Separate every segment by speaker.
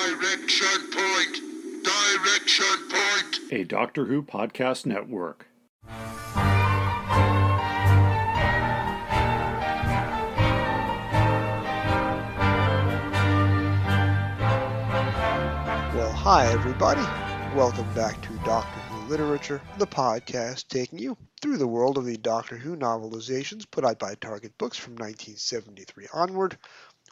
Speaker 1: Direction point! Direction point!
Speaker 2: A Doctor Who podcast network.
Speaker 3: Well, hi everybody. Welcome back to Doctor Who Literature, the podcast taking you through the world of the Doctor Who novelizations put out by Target Books from 1973 onward.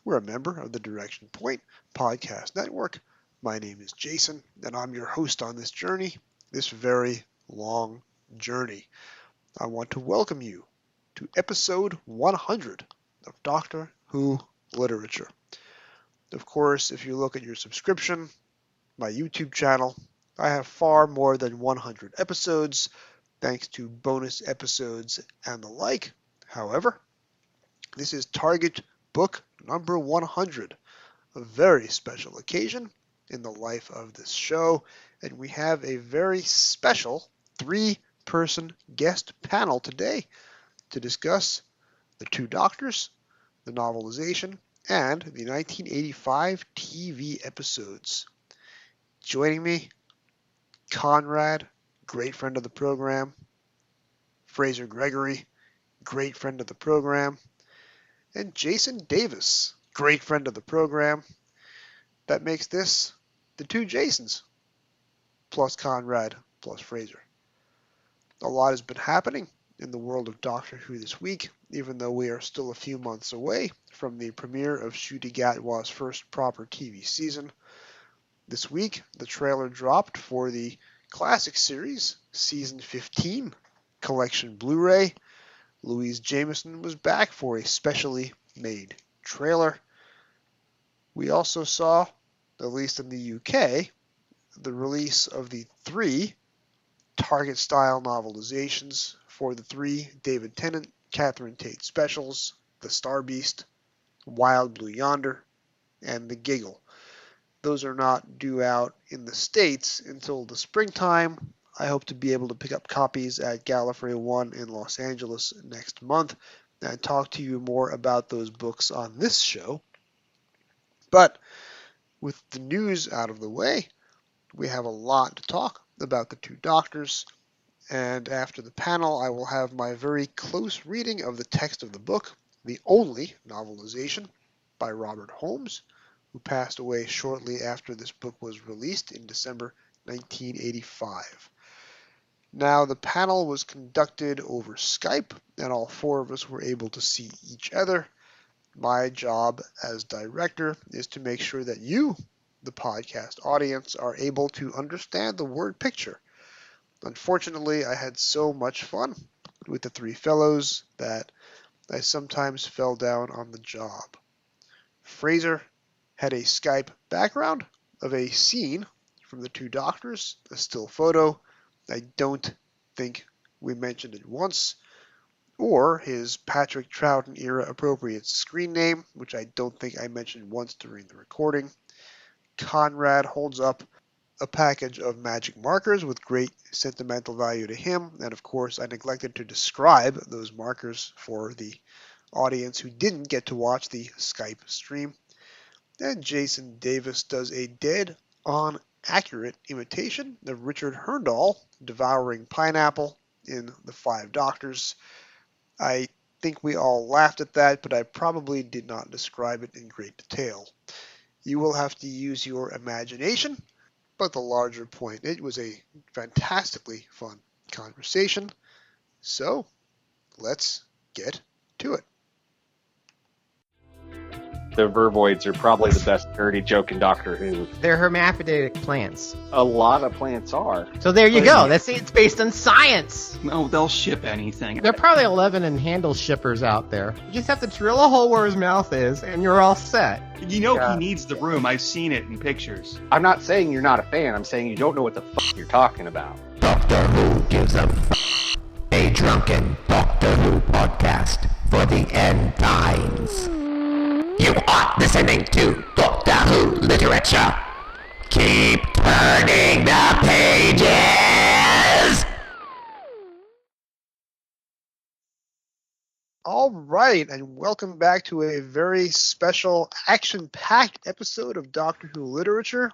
Speaker 3: We're a member of the Direction Point podcast network. My name is Jason, and I'm your host on this journey, this very long journey. I want to welcome you to episode 100 of Doctor Who Literature. Of course, if you look at your subscription, my YouTube channel, I have far more than 100 episodes, thanks to bonus episodes and the like. However, this is Target Book number 100, a very special occasion in the life of this show, and we have a very special three-person guest panel today to discuss the Two Doctors, the novelization, and the 1985 TV episodes. Joining me, Conrad, great friend of the program, Frazer Gregory, great friend of the program, and Jason Davis, great friend of the program. That makes this the two Jasons, plus Conrad, plus Frazer. A lot has been happening in the world of Doctor Who this week, even though we are still a few months away from the premiere of Ncuti Gatwa's first proper TV season. This week, the trailer dropped for the Classic Series Season 15 Collection Blu-ray. Louise Jameson was back for a specially made trailer. We also saw, at least in the UK, the release of the three Target-style novelizations for the three David Tennant, Catherine Tate specials, The Star Beast, Wild Blue Yonder, and The Giggle. Those are not due out in the States until the springtime. I hope to be able to pick up copies at Gallifrey 1 in Los Angeles next month and talk to you more about those books on this show. But with the news out of the way, we have a lot to talk about the Two Doctors, and after the panel I will have my very close reading of the text of the book, the only novelization by Robert Holmes, who passed away shortly after this book was released in December 1985. Now, the panel was conducted over Skype, and all four of us were able to see each other. My job as director is to make sure that you, the podcast audience, are able to understand the word picture. Unfortunately, I had so much fun with the three fellows that I sometimes fell down on the job. Frazer had a Skype background of a scene from the Two Doctors, a still photo. I don't think we mentioned it once, or his Patrick Troughton era appropriate screen name, which I don't think I mentioned once during the recording. Conrad holds up a package of magic markers with great sentimental value to him, and of course I neglected to describe those markers for the audience who didn't get to watch the Skype stream. And Jason Davis does a dead-on accurate imitation of Richard Hurndall devouring pineapple in The Five Doctors. I think we all laughed at that, but I probably did not describe it in great detail. You will have to use your imagination, but the larger point, it was a fantastically fun conversation. So, let's get to it.
Speaker 4: The Vervoids are probably the best dirty joke in Doctor Who.
Speaker 5: They're hermaphroditic plants.
Speaker 4: A lot of plants are.
Speaker 5: So there you go. It's based on science.
Speaker 6: No, they'll ship anything.
Speaker 5: There are probably 11 and handle shippers out there. You just have to drill a hole where his mouth is, and you're all set.
Speaker 6: You know he needs the room. I've seen it in pictures.
Speaker 4: I'm not saying you're not a fan. I'm saying you don't know what the fuck you're talking about.
Speaker 7: Doctor Who gives a drunken Doctor Who podcast for the end times. You are listening to Doctor Who Literature. Keep turning the pages!
Speaker 3: All right, and welcome back to a very special, action-packed episode of Doctor Who Literature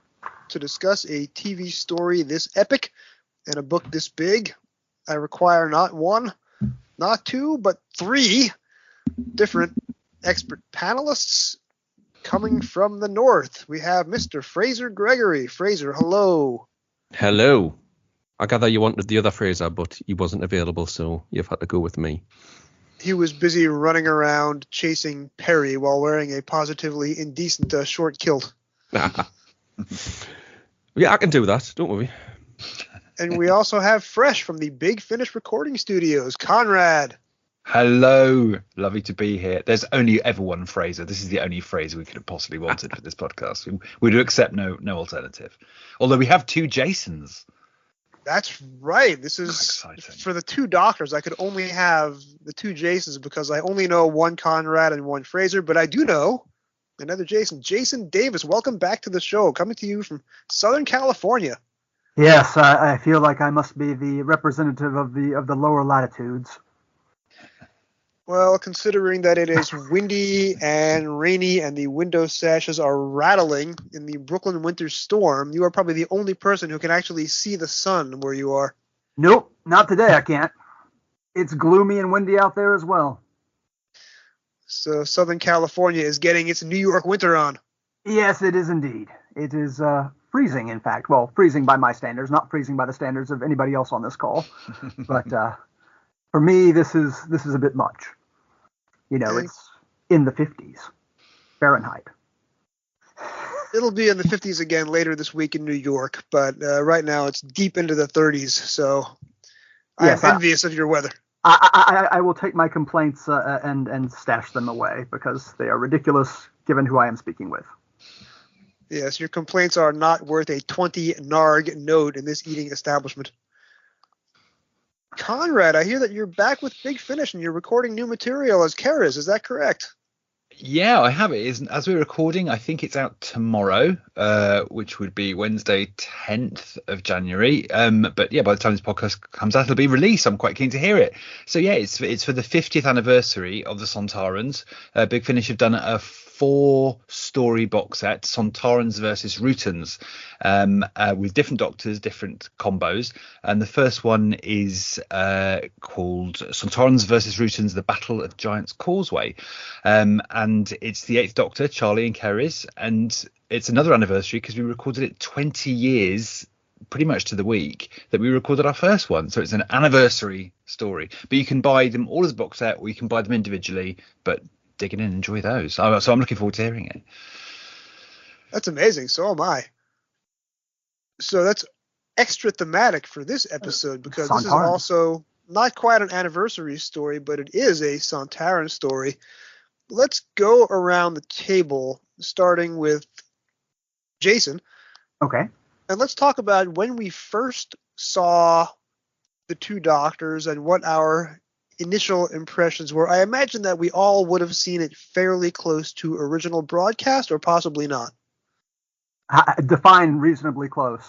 Speaker 3: to discuss a TV story this epic and a book this big. I require not one, not two, but three different expert panelists coming from the north. We have Mr. Frazer Gregory. Frazer, hello.
Speaker 8: Hello. I gather you wanted the other Frazer, but he wasn't available, so you've had to go with me.
Speaker 3: He was busy running around chasing Perry while wearing a positively indecent short kilt.
Speaker 8: Yeah, I can do that. Don't worry.
Speaker 3: And we also have fresh from the Big Finish recording studios, Conrad.
Speaker 9: Hello, lovely to be here. There's only ever one Frazer. This is the only Frazer we could have possibly wanted for this podcast. We do accept no alternative. Although we have two Jasons.
Speaker 3: That's right. This is
Speaker 9: exciting.
Speaker 3: For the two doctors. I could only have the two Jasons because I only know one Conrad and one Frazer, but I do know another Jason. Jason Davis, welcome back to the show. Coming to you from Southern California.
Speaker 10: Yes, I feel like I must be the representative of the lower latitudes.
Speaker 3: Well, considering that it is windy and rainy and the window sashes are rattling in the Brooklyn winter storm, you are probably the only person who can actually see the sun where you are.
Speaker 10: Nope, not today I can't. It's gloomy and windy out there as well.
Speaker 3: So Southern California is getting its New York winter on.
Speaker 10: Yes, it is indeed. It is freezing, in fact. Well, freezing by my standards, not freezing by the standards of anybody else on this call. But for me, this is a bit much. You know, it's in the 50s Fahrenheit.
Speaker 3: It'll be in the 50s again later this week in New York, but right now it's deep into the 30s, so
Speaker 10: yes,
Speaker 3: I'm envious of your weather.
Speaker 10: I will take my complaints and stash them away because they are ridiculous given who I am speaking with.
Speaker 3: Yes, your complaints are not worth a 20 narg note in this eating establishment. Conrad, I hear that you're back with Big Finish and you're recording new material as Keras. Is that correct?
Speaker 9: Yeah, I have it. As we're recording, I think it's out tomorrow, which would be Wednesday, 10th of January. But yeah, by the time this podcast comes out, it'll be released. I'm quite keen to hear it. So yeah, it's for the 50th anniversary of the Sontarans. Big Finish have done a 4-story box set, Sontarans versus Rootans, with different doctors, different combos. And the first one is called Sontarans versus Rootans, The Battle of Giant's Causeway. And it's the 8th Doctor, Charlie and Keras. And it's another anniversary because we recorded it 20 years, pretty much to the week, that we recorded our first one. So it's an anniversary story. But you can buy them all as a box set, or you can buy them individually. But dig in and enjoy those. So I'm looking forward to hearing it.
Speaker 3: That's amazing. So am I. So that's extra thematic for this episode because this is also not quite an anniversary story, but it is a Sontaran story. Let's go around the table, starting with Jason.
Speaker 10: Okay.
Speaker 3: And let's talk about when we first saw the two doctors and what our initial impressions were. I imagine that we all would have seen it fairly close to original broadcast, or possibly not.
Speaker 10: Define reasonably close.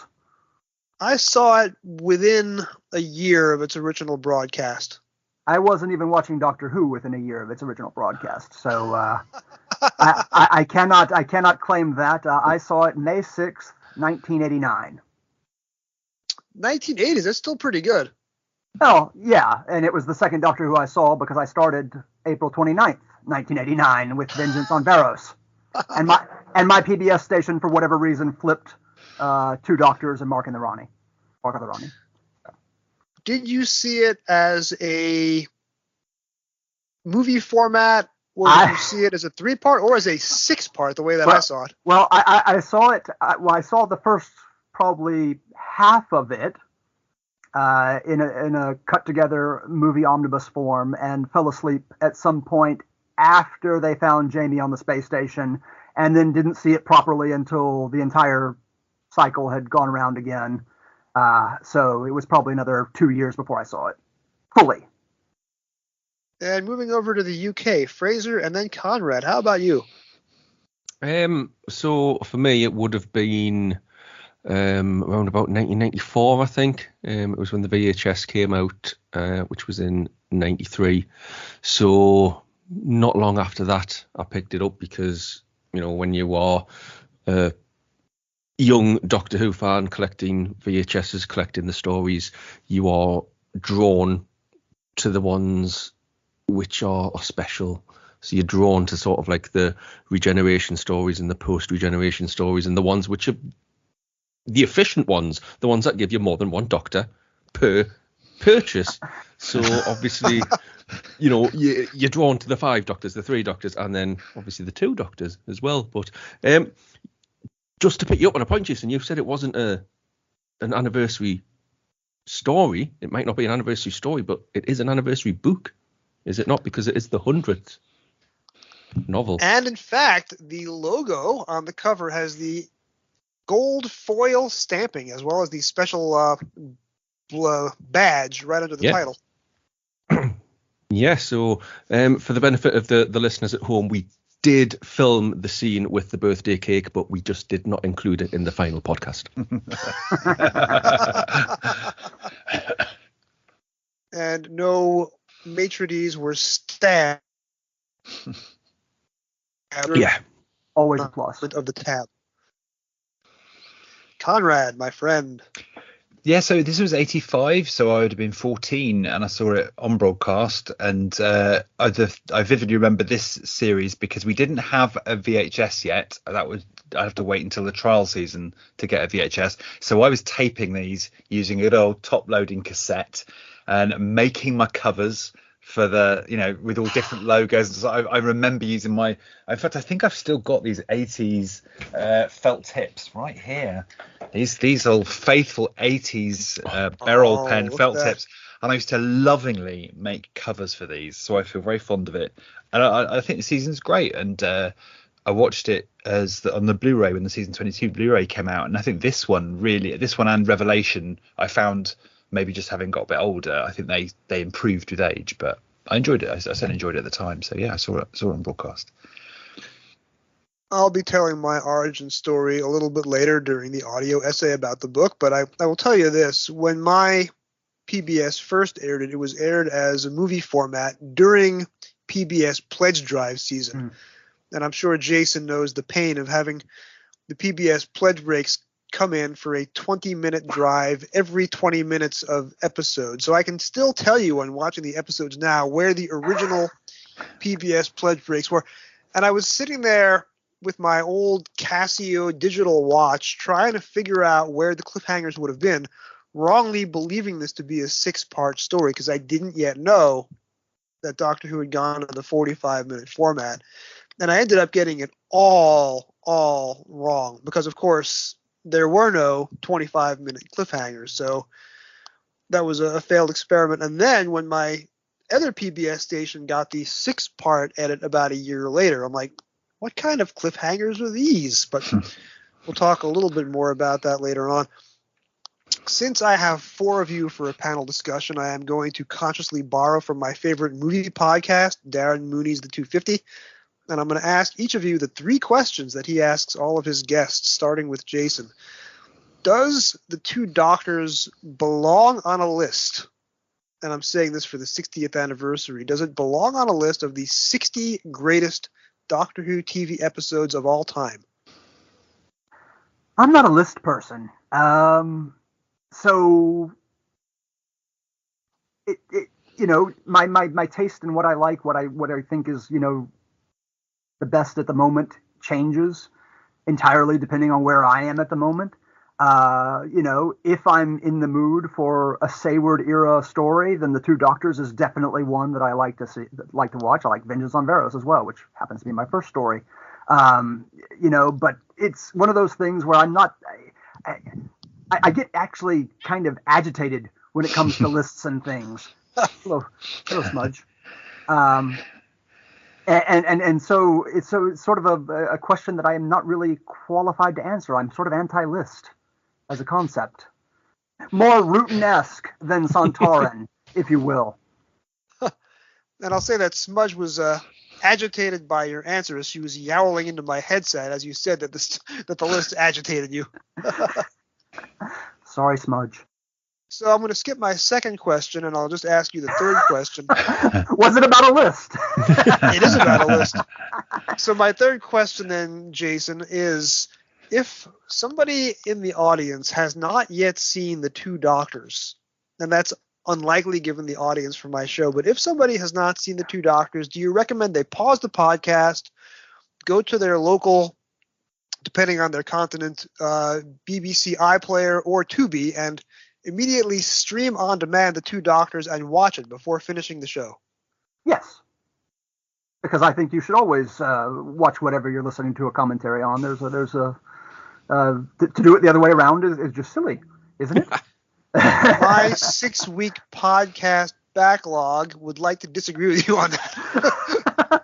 Speaker 3: I saw it within a year of its original broadcast.
Speaker 10: I wasn't even watching Doctor Who within a year of its original broadcast, so I cannot claim that. I saw it May 6th, 1989.
Speaker 3: 1980s, that's still pretty good.
Speaker 10: Oh, yeah, and it was the second Doctor Who I saw because I started April 29th, 1989 with Vengeance on Varos. And my PBS station, for whatever reason, flipped Two Doctors and Mark of the Rani.
Speaker 3: Did you see it as a movie format, or did you see it as a 3-part or as a 6-part, the way that I saw it?
Speaker 10: Well, I saw it. I saw the first probably half of it in a cut together movie omnibus form, and fell asleep at some point after they found Jamie on the space station, and then didn't see it properly until the entire cycle had gone around again. So it was probably another 2 years before I saw it fully.
Speaker 3: And moving over to the UK, Frazer and then Conrad. How about you?
Speaker 8: So for me, it would have been around about 1994, I think. It was when the VHS came out, which was in 93. So not long after that, I picked it up because, when you are a young Doctor Who fan collecting VHSs, collecting the stories, you are drawn to the ones which are special. So you're drawn to sort of like the regeneration stories and the post-regeneration stories and the ones which are the efficient ones, the ones that give you more than one Doctor per purchase. So obviously, you're drawn to the 5 Doctors, the 3 Doctors, and then obviously the 2 Doctors as well. But just to pick you up on a point, Jason, you said it wasn't an anniversary story. It might not be an anniversary story, but it is an anniversary book, is it not? Because it is the 100th novel.
Speaker 3: And in fact, the logo on the cover has the gold foil stamping as well as the special badge right under the title.
Speaker 8: Yeah, so for the benefit of the listeners at home, we did film the scene with the birthday cake, but we just did not include it in the final podcast.
Speaker 3: And no maitre d's were stabbed.
Speaker 8: Yeah.
Speaker 10: Always a plus.
Speaker 3: Of the tab. Conrad, my friend.
Speaker 9: Yeah, so this was 85, so I would have been 14, and I saw it on broadcast. And I vividly remember this series because we didn't have a VHS yet. I'd have to wait until the trial season to get a VHS. So I was taping these using a good old top-loading cassette and making my covers for the, with all different logos. So I remember using in fact, I think I've still got these 80s felt tips right here. These old faithful 80s barrel pen felt tips. And I used to lovingly make covers for these. So I feel very fond of it. And I think the season's great. And I watched it on the Blu-ray when the season 22 Blu-ray came out. And I think this one and Revelation, I found, maybe just having got a bit older, I think they improved with age, but I enjoyed it. I certainly enjoyed it at the time. So yeah, I saw it on broadcast.
Speaker 3: I'll be telling my origin story a little bit later during the audio essay about the book, but I will tell you this. When my PBS first aired it, it was aired as a movie format during PBS pledge drive season. And I'm sure Jason knows the pain of having the PBS pledge breaks come in for a 20-minute drive every 20 minutes of episodes. So I can still tell you when watching the episodes now where the original PBS pledge breaks were. And I was sitting there with my old Casio digital watch trying to figure out where the cliffhangers would have been, wrongly believing this to be a 6-part story because I didn't yet know that Doctor Who had gone to the 45-minute format. And I ended up getting it all wrong because, of course, there were no 25-minute cliffhangers, so that was a failed experiment. And then when my other PBS station got the 6-part edit about a year later, I'm like, what kind of cliffhangers are these? But we'll talk a little bit more about that later on. Since I have 4 of you for a panel discussion, I am going to consciously borrow from my favorite movie podcast, Darren Mooney's The 250. And I'm going to ask each of you the 3 questions that he asks all of his guests, starting with Jason. Does the 2 Doctors belong on a list? And I'm saying this for the 60th anniversary. Does it belong on a list of the 60 greatest Doctor Who TV episodes of all time?
Speaker 10: I'm not a list person. So my taste in what I like, what I think is, the best at the moment changes entirely depending on where I am at the moment. If I'm in the mood for a Sayward era story, then the 2 Doctors is definitely one that I like to watch. I like Vengeance on Varos as well, which happens to be my first story. But it's one of those things where I'm not. I get actually kind of agitated when it comes to lists and things. Hello, Smudge. And so it's sort of a question that I am not really qualified to answer. I'm sort of anti-list as a concept. More Rutan-esque than Santorin, if you will.
Speaker 3: And I'll say that Smudge was agitated by your answer as she was yowling into my headset as you said that the list agitated you.
Speaker 10: Sorry, Smudge.
Speaker 3: So I'm going to skip my second question, and I'll just ask you the third question.
Speaker 10: Was it about a list?
Speaker 3: It is about a list. So my third question then, Jason, is if somebody in the audience has not yet seen The Two Doctors, and that's unlikely given the audience for my show, but if somebody has not seen The Two Doctors, do you recommend they pause the podcast, go to their local, depending on their continent, BBC iPlayer or Tubi, and immediately stream on demand The Two Doctors and watch it before finishing the show?
Speaker 10: Yes. Because I think you should always watch whatever you're listening to a commentary on. To do it the other way around is just silly, isn't it?
Speaker 3: My 6-week podcast backlog would like to disagree with you on that.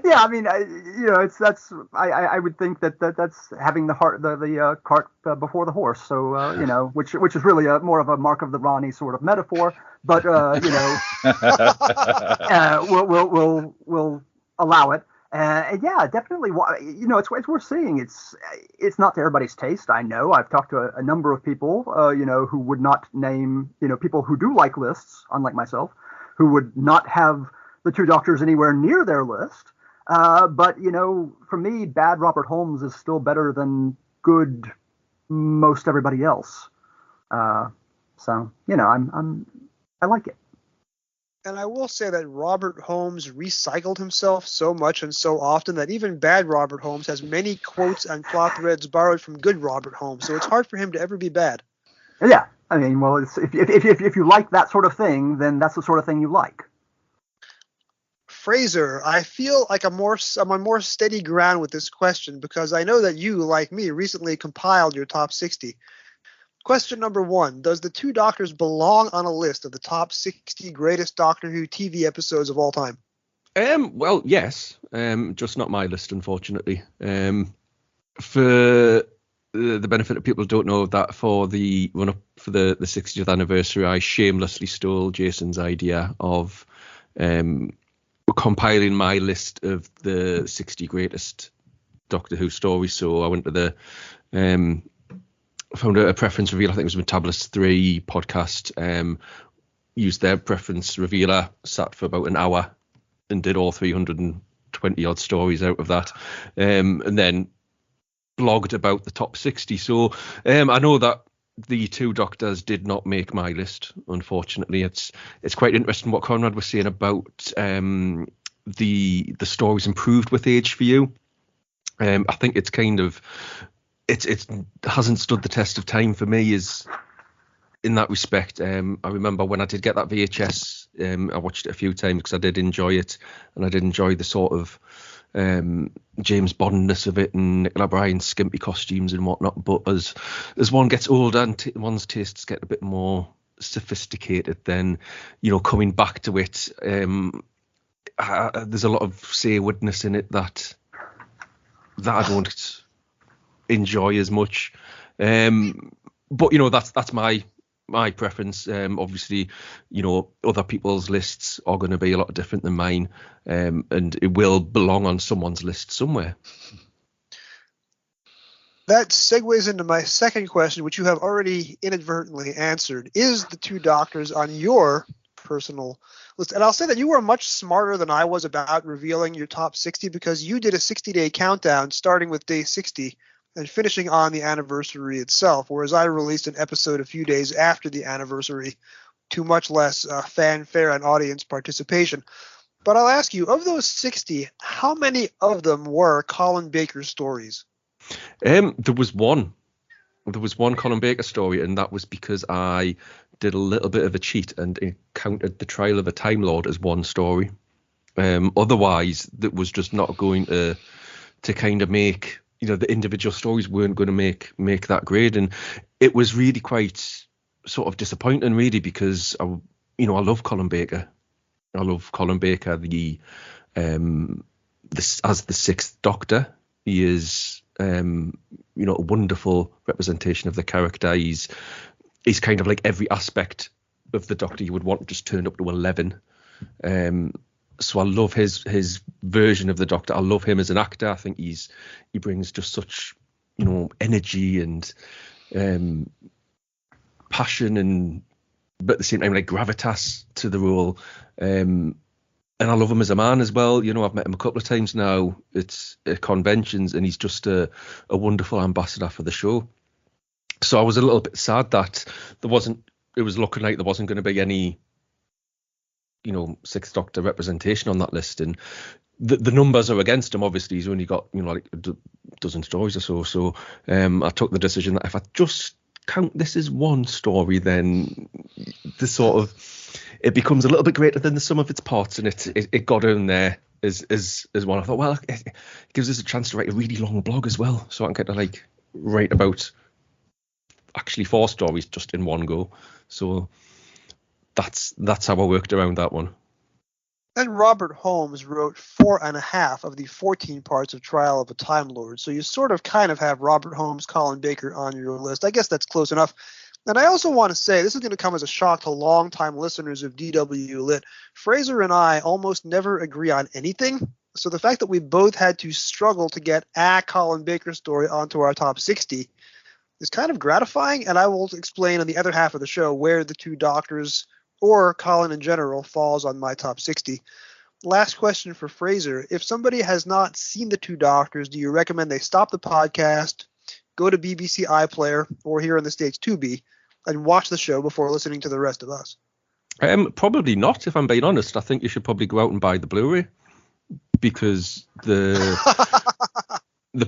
Speaker 10: Yeah, I mean, I would think that's having the cart before the horse. So which is really more of a Mark of the Ronnie sort of metaphor. But we'll allow it. Yeah, definitely. It's worth seeing. It's not to everybody's taste. I know. I've talked to a number of people, who would not name, people who do like lists, unlike myself, who would not have The Two Doctors anywhere near their list. But for me, bad Robert Holmes is still better than good most everybody else. So I like it.
Speaker 3: And I will say that Robert Holmes recycled himself so much and so often that even bad Robert Holmes has many quotes and plot threads borrowed from good Robert Holmes. So it's hard for him to ever be bad.
Speaker 10: Yeah, I mean, well, if you like that sort of thing, then that's the sort of thing you like.
Speaker 3: Frazer, I feel like I'm on more steady ground with this question because I know that you, like me, recently compiled your top 60. Question number 1, does The Two Doctors belong on a list of the top 60 greatest Doctor Who TV episodes of all time?
Speaker 8: Well, yes, just not my list, unfortunately. For the benefit of people who don't know that, for the run up for the 60th anniversary, I shamelessly stole Jason's idea of compiling my list of the 60 greatest Doctor Who stories. So I went to the found a preference reveal. I think it was Metabolist 3 podcast. Used their preference revealer, sat for about an hour and did all 320 odd stories out of that, and then blogged about the top 60. So I know that the Two Doctors did not make my list, unfortunately. It's quite interesting what Conrad was saying about the stories improved with age for you. I think it's kind of it hasn't stood the test of time for me is in that respect. I remember when I did get that VHS, I watched it a few times because I did enjoy it, and I did enjoy the sort of James Bondness of it and Nicola Bryant's skimpy costumes and whatnot. But as one gets older and one's tastes get a bit more sophisticated, then coming back to it, there's a lot of saywardness in it that I don't enjoy as much. But that's my preference. Obviously, other people's lists are going to be a lot different than mine, and it will belong on someone's list somewhere.
Speaker 3: That segues into my second question, which you have already inadvertently answered. Is The Two Doctors on your personal list? And I'll say that you were much smarter than I was about revealing your top 60 because you did a 60-day countdown starting with day 60 and finishing on the anniversary itself, whereas I released an episode a few days after the anniversary to much less fanfare and audience participation. But I'll ask you, of those 60, how many of them were Colin Baker stories?
Speaker 8: There was one Colin Baker story, and that was because I did a little bit of a cheat and counted The Trial of a Time Lord as one story. Otherwise, that was just not going to kind of make, the individual stories weren't going to make that grade. And it was really quite sort of disappointing, really, because I love Colin Baker. I love Colin Baker as the Sixth Doctor. He is a wonderful representation of the character. He's kind of like every aspect of the Doctor you would want just turned up to 11. So I love his version of the Doctor. I love him as an actor. I think he brings just such energy and passion and, but at the same time, like gravitas to the role. And I love him as a man as well. You know, I've met him a couple of times now. It's at conventions, and he's just a wonderful ambassador for the show. So I was a little bit sad that it was looking like there wasn't going to be any, you know, Sixth Doctor representation on that list. And the numbers are against him. Obviously, he's only got, you know, like a dozen stories or so. So I took the decision that if I just count this as one story, then it becomes a little bit greater than the sum of its parts, and it got in there as one. I thought, well, it gives us a chance to write a really long blog as well, so I can get to like write about actually 4 stories just in one go. So that's how I worked around that one.
Speaker 3: And Robert Holmes wrote 4.5 of the 14 parts of Trial of a Time Lord. So you sort of kind of have Robert Holmes, Colin Baker on your list. I guess that's close enough. And I also want to say, this is going to come as a shock to longtime listeners of DW Lit. Frazer and I almost never agree on anything. So the fact that we both had to struggle to get a Colin Baker story onto our top 60 is kind of gratifying. And I will explain in the other half of the show where the Two Doctors, or Colin in general, falls on my top 60. Last question for Frazer. If somebody has not seen the Two Doctors, do you recommend they stop the podcast, go to BBC iPlayer, or here in the States Tubi, and watch the show before listening to the rest of us?
Speaker 8: Probably not, if I'm being honest. I think you should probably go out and buy the Blu-ray, because the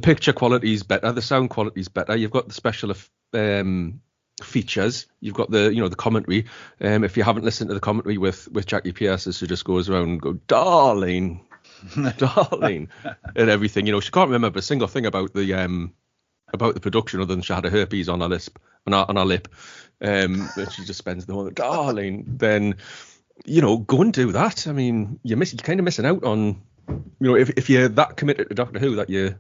Speaker 8: picture quality is better, the sound quality is better. You've got the special features, you've got the commentary. If you haven't listened to the commentary with Jackie Pierce, who just goes around and go, darling, and everything, you know, she can't remember a single thing about the production other than she had a herpes on her lip, and she just spends the whole darling. Then, you know, go and do that. I mean, you're kind of missing out on, you know, if you're that committed to Doctor Who that you're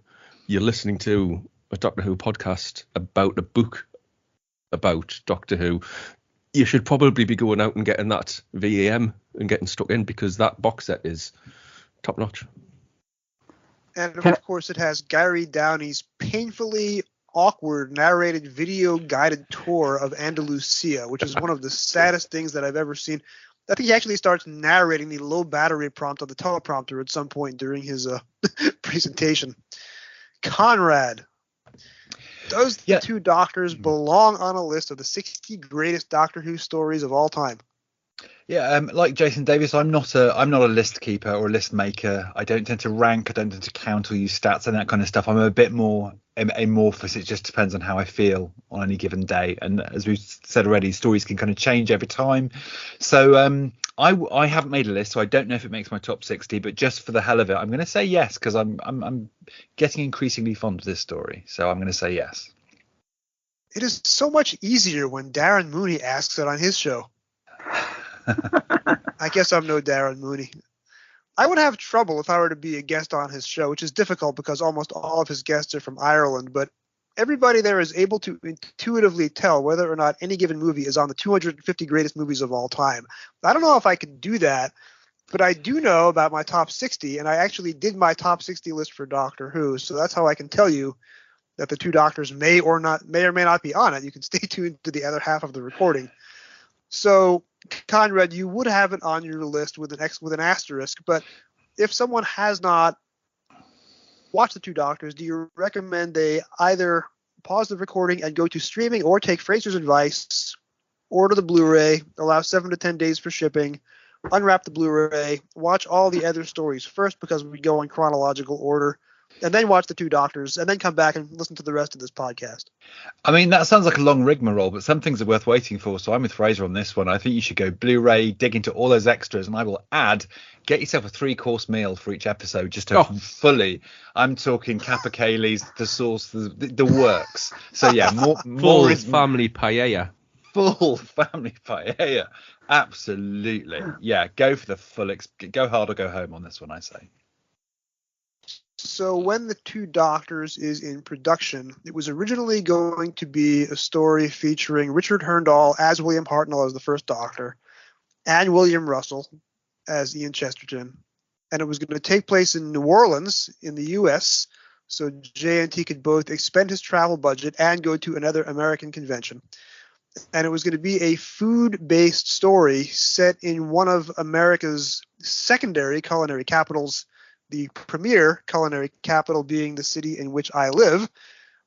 Speaker 8: listening to a Doctor Who podcast about a book about Doctor Who, you should probably be going out and getting that VAM and getting stuck in, because that box set is top notch.
Speaker 3: And of course, it has Gary Downey's painfully awkward narrated video guided tour of Andalusia, which is one of the saddest things that I've ever seen. I think he actually starts narrating the low battery prompt on the teleprompter at some point during his presentation. Conrad, does the Two Doctors belong on a list of the 60 greatest Doctor Who stories of all time?
Speaker 9: Yeah, like Jason Davis, I'm not a list keeper or a list maker. I don't tend to rank. I don't tend to count or use stats and that kind of stuff. I'm a bit more amorphous. It just depends on how I feel on any given day. And as we've said already, stories can kind of change every time. So I haven't made a list, so I don't know if it makes my top 60. But just for the hell of it, I'm going to say yes, because I'm getting increasingly fond of this story. So I'm going to say yes.
Speaker 3: It is so much easier when Darren Mooney asks it on his show. I guess I'm no Darren Mooney. I would have trouble if I were to be a guest on his show, which is difficult because almost all of his guests are from Ireland, but everybody there is able to intuitively tell whether or not any given movie is on the 250 greatest movies of all time. I don't know if I could do that, but I do know about my top 60, and I actually did my top 60 list for Doctor Who, so that's how I can tell you that the Two Doctors may or may not be on it. You can stay tuned to the other half of the recording. So, Conrad, you would have it on your list with an asterisk, but if someone has not watched the Two Doctors, do you recommend they either pause the recording and go to streaming, or take Frazer's advice, order the Blu-ray, allow 7 to 10 days for shipping, unwrap the Blu-ray, watch all the other stories first because we go in chronological order, and then watch the Two Doctors, and then come back and listen to the rest of this podcast?
Speaker 9: I mean, that sounds like a long rigmarole, but some things are worth waiting for. So I'm with Frazer on this one. I think you should go Blu-ray, dig into all those extras, and I will add, get yourself a 3-course meal for each episode, just to fully. I'm talking capercaillies, the sauce, the works. So yeah, more is
Speaker 8: family paella.
Speaker 9: Full family paella. Absolutely. Yeah, go for the full. Go hard or go home on this one, I say.
Speaker 3: So when the Two Doctors is in production, it was originally going to be a story featuring Richard Hurndall as William Hartnell as the First Doctor, and William Russell as Ian Chesterton. And it was going to take place in New Orleans in the U.S., so JNT could both expend his travel budget and go to another American convention. and it was going to be a food-based story set in one of America's secondary culinary capitals, the premier culinary capital being the city in which I live.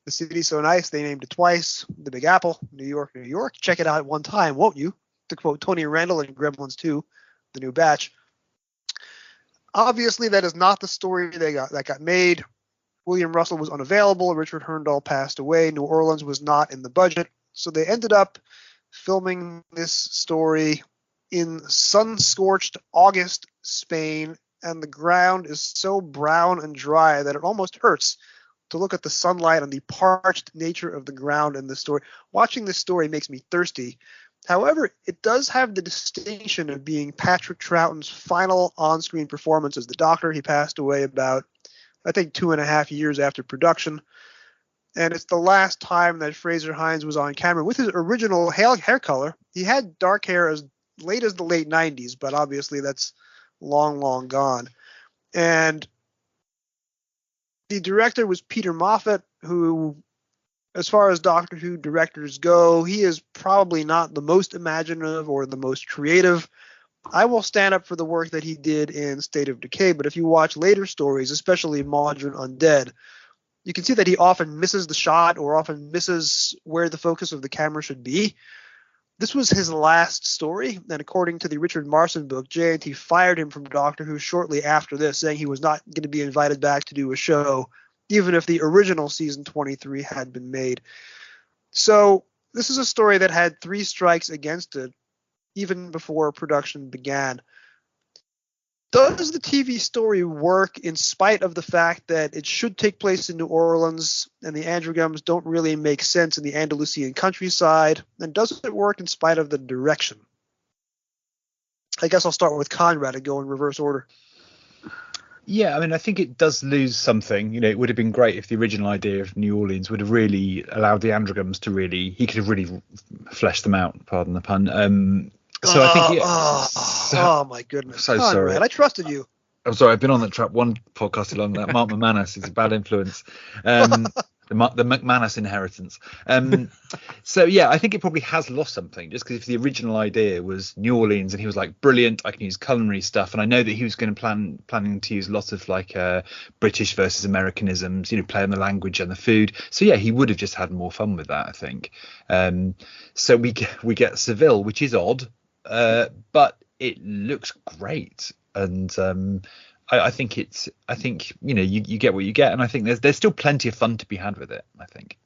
Speaker 3: The city's so nice, they named it twice, the Big Apple, New York, New York. Check it out one time, won't you? To quote Tony Randall in Gremlins 2, the new batch. Obviously, that is not the story that got made. William Russell was unavailable. Richard Herndahl passed away. New Orleans was not in the budget. So they ended up filming this story in sun-scorched August Spain, and the ground is so brown and dry that it almost hurts to look at the sunlight and the parched nature of the ground in the story. Watching this story makes me thirsty. However, it does have the distinction of being Patrick Troughton's final on-screen performance as the Doctor. He passed away about, I think, 2.5 years after production. And it's the last time that Frazer Hines was on camera with his original hair color. He had dark hair as late as the late 90s, but obviously that's long, long gone. And the director was Peter Moffat, who, as far as Doctor Who directors go, he is probably not the most imaginative or the most creative. I will stand up for the work that he did in State of Decay, but if you watch later stories, especially Modern Undead, you can see that he often misses the shot or often misses where the focus of the camera should be. This was his last story, and according to the Richard Marson book, J&T fired him from Doctor Who shortly after this, saying he was not going to be invited back to do a show, even if the original season 23 had been made. So this is a story that had 3 strikes against it, even before production began. Does the TV story work in spite of the fact that it should take place in New Orleans and the Androgams don't really make sense in the Andalusian countryside? And does it work in spite of the direction? I guess I'll start with Conrad and go in reverse order.
Speaker 9: Yeah, I mean, I think it does lose something. You know, it would have been great if the original idea of New Orleans would have really allowed the Androgams to he could have really fleshed them out, pardon the pun. So I think
Speaker 3: oh my goodness.
Speaker 9: So
Speaker 3: Conrad,
Speaker 9: sorry.
Speaker 3: I trusted you.
Speaker 9: I'm sorry, I've been on that trap one podcast too long. That Mark McManus is a bad influence. The McManus inheritance. So yeah, I think it probably has lost something, just because if the original idea was New Orleans and he was like, brilliant, I can use culinary stuff, and I know that he was going to planning to use lots of like British versus Americanisms, you know, play on the language and the food. So yeah, he would have just had more fun with that, I think. So we get Seville, which is odd, but it looks great, and I think you know, you get what you get, and I think there's still plenty of fun to be had with it, I think.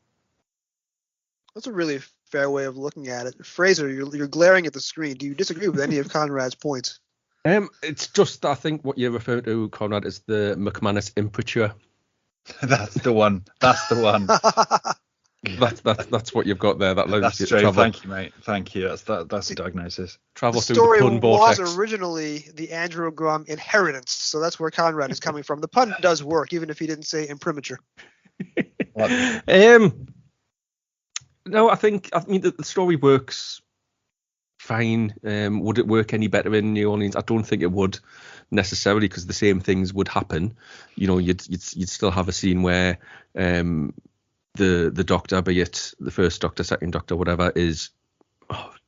Speaker 3: That's a really fair way of looking at it. Frazer, you're glaring at the screen. Do you disagree with any of Conrad's points?
Speaker 8: It's just, I think what you're referring to, Conrad, is the McManus imprimatur.
Speaker 9: That's the one. That's
Speaker 8: what you've got there.
Speaker 9: That's true.
Speaker 8: Travel.
Speaker 9: Thank you, mate. Thank you. That's the diagnosis.
Speaker 8: Travel
Speaker 3: the
Speaker 8: through
Speaker 3: story
Speaker 8: the pun vortex.
Speaker 3: was originally the Androgram inheritance, so that's where Conrad is coming from. The pun does work, even if he didn't say imprimatur.
Speaker 8: No, I mean the story works fine. Would it work any better in New Orleans? I don't think it would necessarily, because the same things would happen. You know, you'd still have a scene where the Doctor, be it the first Doctor, second Doctor, whatever, is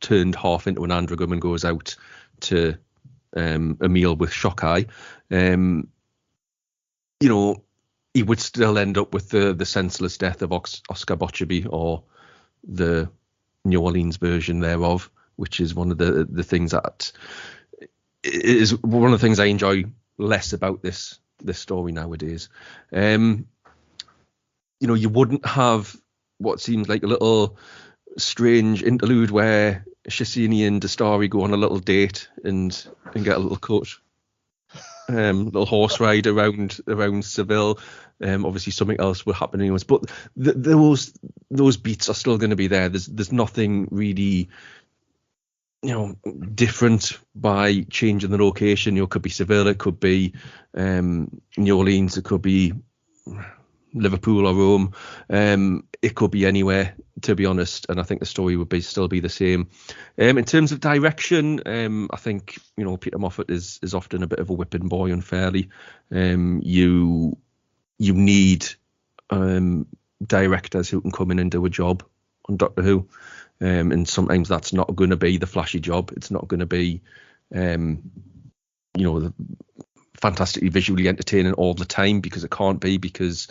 Speaker 8: turned half into an androgam and goes out to a meal with Shockeye. You know, he would still end up with the senseless death of Oscar Botcherby, or the New Orleans version thereof, which is one of the things that is one of the things I enjoy less about this story nowadays. You know, you wouldn't have what seems like a little strange interlude where Shasini and Dastari go on a little date and get a little coach, little horse ride around Seville. Obviously something else will happen anyways, but those beats are still going to be there. There's nothing really, you know, different by changing the location. You know, it could be Seville, it could be New Orleans, it could be Liverpool or Rome. It could be anywhere, to be honest, and I think the story would still be the same. In terms of direction, I think, you know, Peter Moffat is often a bit of a whipping boy unfairly. You need directors who can come in and do a job on Doctor Who. and sometimes that's not going to be the flashy job. It's not going to be, fantastically visually entertaining all the time, because it can't be, because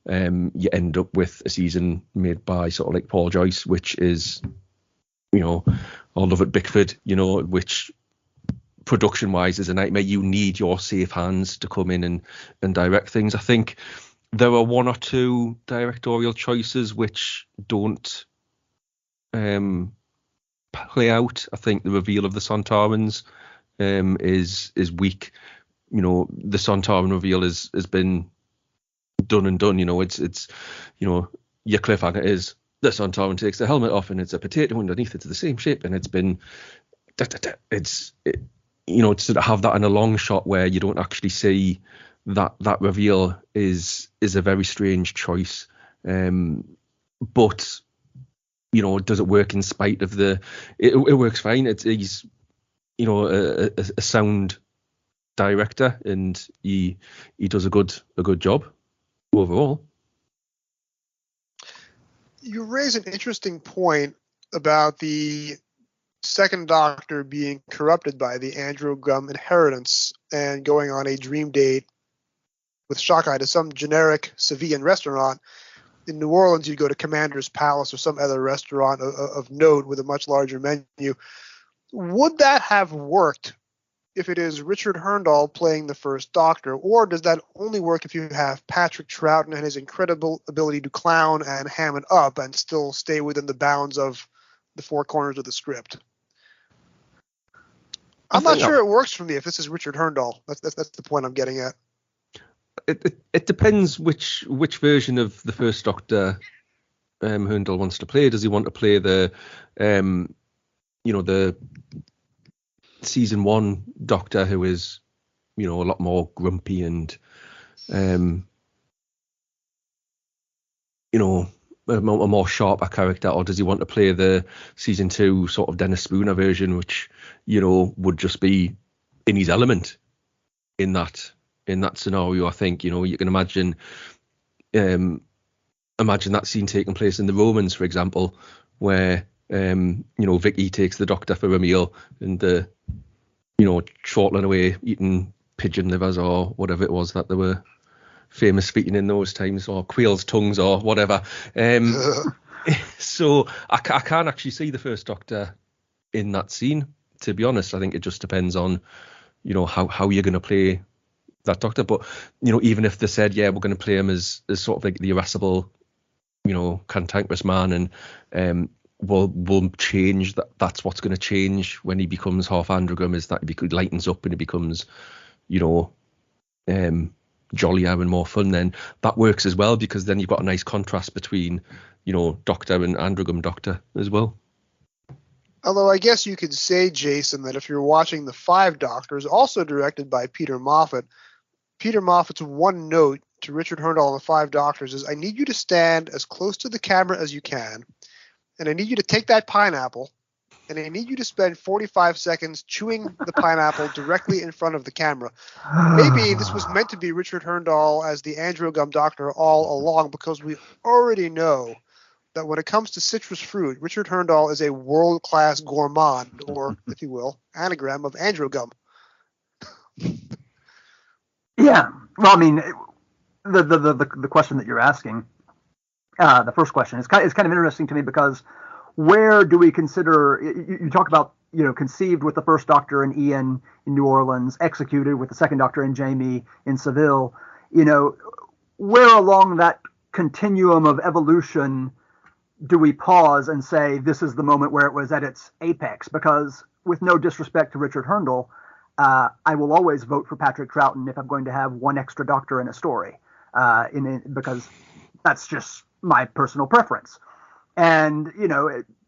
Speaker 8: you end up with a season made by sort of like Paul Joyce, which is, I'll love it, Bickford, which production wise is a nightmare. You need your safe hands to come in and direct things. I think there are one or two directorial choices which don't play out. I think the reveal of the Sontarans is weak. The Sontaran reveal has been done and done. It's your cliffhanger is the Sontaran takes the helmet off and it's a potato underneath. It's the same shape, and it's been to have that in a long shot where you don't actually see that reveal is a very strange choice. But does it work in spite of the? It works fine. He's a sound director, and he does a good job overall.
Speaker 3: You raise an interesting point about the second Doctor being corrupted by the androgum inheritance and going on a dream date with Shockeye to some generic Sevillian restaurant. In New Orleans, you'd go to Commander's Palace or some other restaurant of note with a much larger menu. Would that have worked if it is Richard Hurndall playing the first Doctor, or does that only work if you have Patrick Troughton and his incredible ability to clown and ham it up and still stay within the bounds of the four corners of the script? I'm not sure it works for me if this is Richard Hurndall. That's the point I'm getting at.
Speaker 8: It depends which version of the first Doctor Hurndall wants to play. Does he want to play the the season 1 Doctor, who is a lot more grumpy and a more sharper character, or does he want to play the season 2 sort of Dennis Spooner version, which would just be in his element in that scenario? I think you can imagine that scene taking place in the Romans, for example, where Vicky takes the Doctor for a meal and chortling away eating pigeon livers or whatever it was that they were famous for eating in those times, or quail's tongues or whatever. So I can't actually see the first Doctor in that scene, to be honest. I think it just depends on how you're going to play that Doctor. But even if they said, yeah, we're going to play him as sort of like the irascible cantankerous man, and will change that's what's going to change when he becomes half androgum, is that he lightens up and he becomes jollier and more fun. Then that works as well, because then you've got a nice contrast between Doctor and androgum Doctor as well.
Speaker 3: Although I guess you could say, Jason, that if you're watching The Five Doctors, also directed by Peter Moffat's one note to Richard Hurndall and The Five Doctors is, I need you to stand as close to the camera as you can, and I need you to take that pineapple, and I need you to spend 45 seconds chewing the pineapple directly in front of the camera. Maybe this was meant to be Richard Hurndall as the androgum Doctor all along, because we already know that when it comes to citrus fruit, Richard Hurndall is a world-class gourmand, or, if you will, anagram of androgum.
Speaker 10: Yeah. Well, I mean, the question that you're asking, the first question, is kind of interesting to me, because where do we consider, you talk about, conceived with the first Doctor and Ian in New Orleans, executed with the second Doctor and Jamie in Seville, where along that continuum of evolution do we pause and say this is the moment where it was at its apex? Because, with no disrespect to Richard Hurndall, I will always vote for Patrick Troughton if I'm going to have one extra Doctor in a story, because that's just my personal preference. And,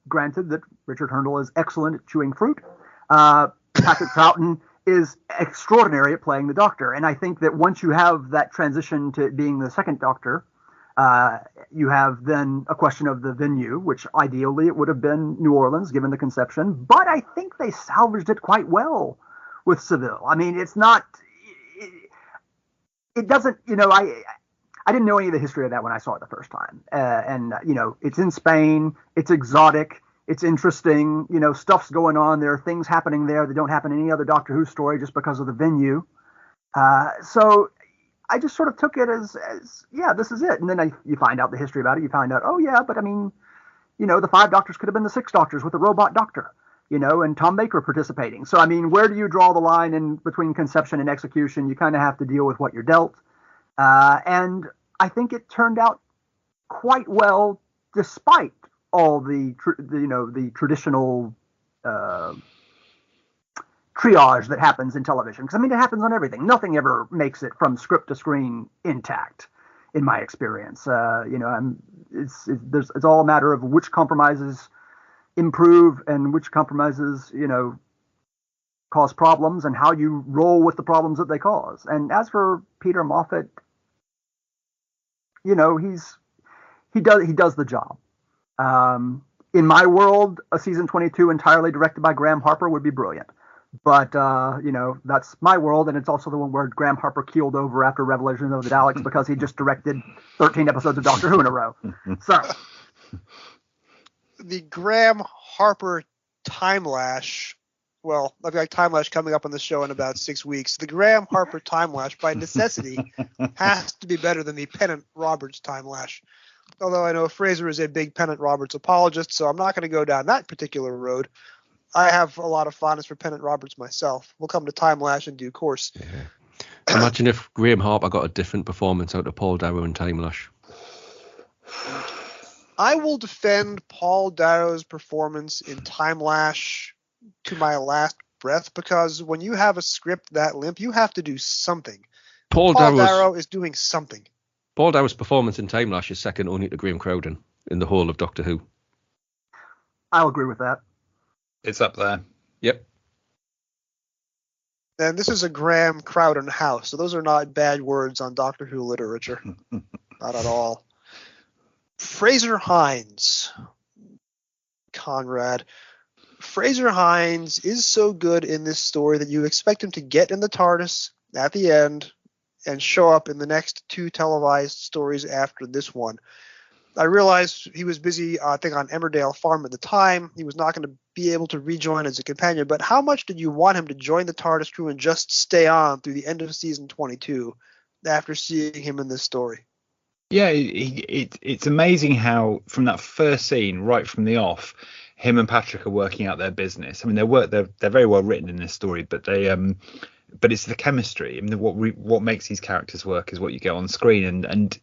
Speaker 10: granted that Richard Hurndall is excellent at chewing fruit, Patrick Troughton is extraordinary at playing the Doctor. And I think that once you have that transition to being the second Doctor, you have then a question of the venue, which ideally it would have been New Orleans, given the conception. But I think they salvaged it quite well with Seville. I mean, it's not, it doesn't, I didn't know any of the history of that when I saw it the first time. And it's in Spain, it's exotic, It's interesting, stuff's going on. There are things happening there that don't happen in any other Doctor Who story just because of the venue. So I just sort of took it as yeah, this is it. And then you find out the history about it. You find out, oh yeah, but I mean, the 5 Doctors could have been the 6 Doctors with the robot Doctor, and Tom Baker participating. So I mean, where do you draw the line in between conception and execution? You kind of have to deal with what you're dealt. And I think it turned out quite well, despite all the traditional triage that happens in television. Because I mean, it happens on everything. Nothing ever makes it from script to screen intact, in my experience. It's all a matter of which compromises improve and which compromises cause problems, and how you roll with the problems that they cause. And as for Peter Moffat, he does the job. In my world, a season 22 entirely directed by Graham Harper would be brilliant. But, that's my world, and it's also the one where Graham Harper keeled over after Revelation of the Daleks because he just directed 13 episodes of Doctor Who in a row. So,
Speaker 3: the Graham Harper time lash, well, I've got time lash coming up on the show in about 6 weeks. The Graham Harper time lash, by necessity, has to be better than the Pennant Roberts time lash. Although I know Frazer is a big Pennant Roberts apologist, so I'm not going to go down that particular road. I have a lot of fondness for Pennant Roberts myself. We'll come to Time Lash in due course.
Speaker 8: Yeah. Imagine if Graham Harper got a different performance out of Paul Darrow in Time Lash.
Speaker 3: I will defend Paul Darrow's performance in Time Lash to my last breath, because when you have a script that limp, you have to do something. Paul Darrow is doing something.
Speaker 8: Paul Darrow's performance in Time Lash is second only to Graham Crowden in the whole of Doctor Who.
Speaker 10: I'll agree with that.
Speaker 9: It's up there.
Speaker 8: Yep.
Speaker 3: And this is a Graham Crowden house, so those are not bad words on Doctor Who literature. Not at all. Frazer Hines. Conrad. Frazer Hines is so good in this story that you expect him to get in the TARDIS at the end and show up in the next 2 televised stories after this one. I realized he was busy, I think, on Emmerdale Farm at the time. He was not going to be able to rejoin as a companion. But how much did you want him to join the TARDIS crew and just stay on through the end of season 22 after seeing him in this story?
Speaker 9: Yeah, it's amazing how from that first scene, right from the off, him and Patrick are working out their business. I mean, they're very well written in this story, but but it's the chemistry. I mean, what makes these characters work is what you get on screen, and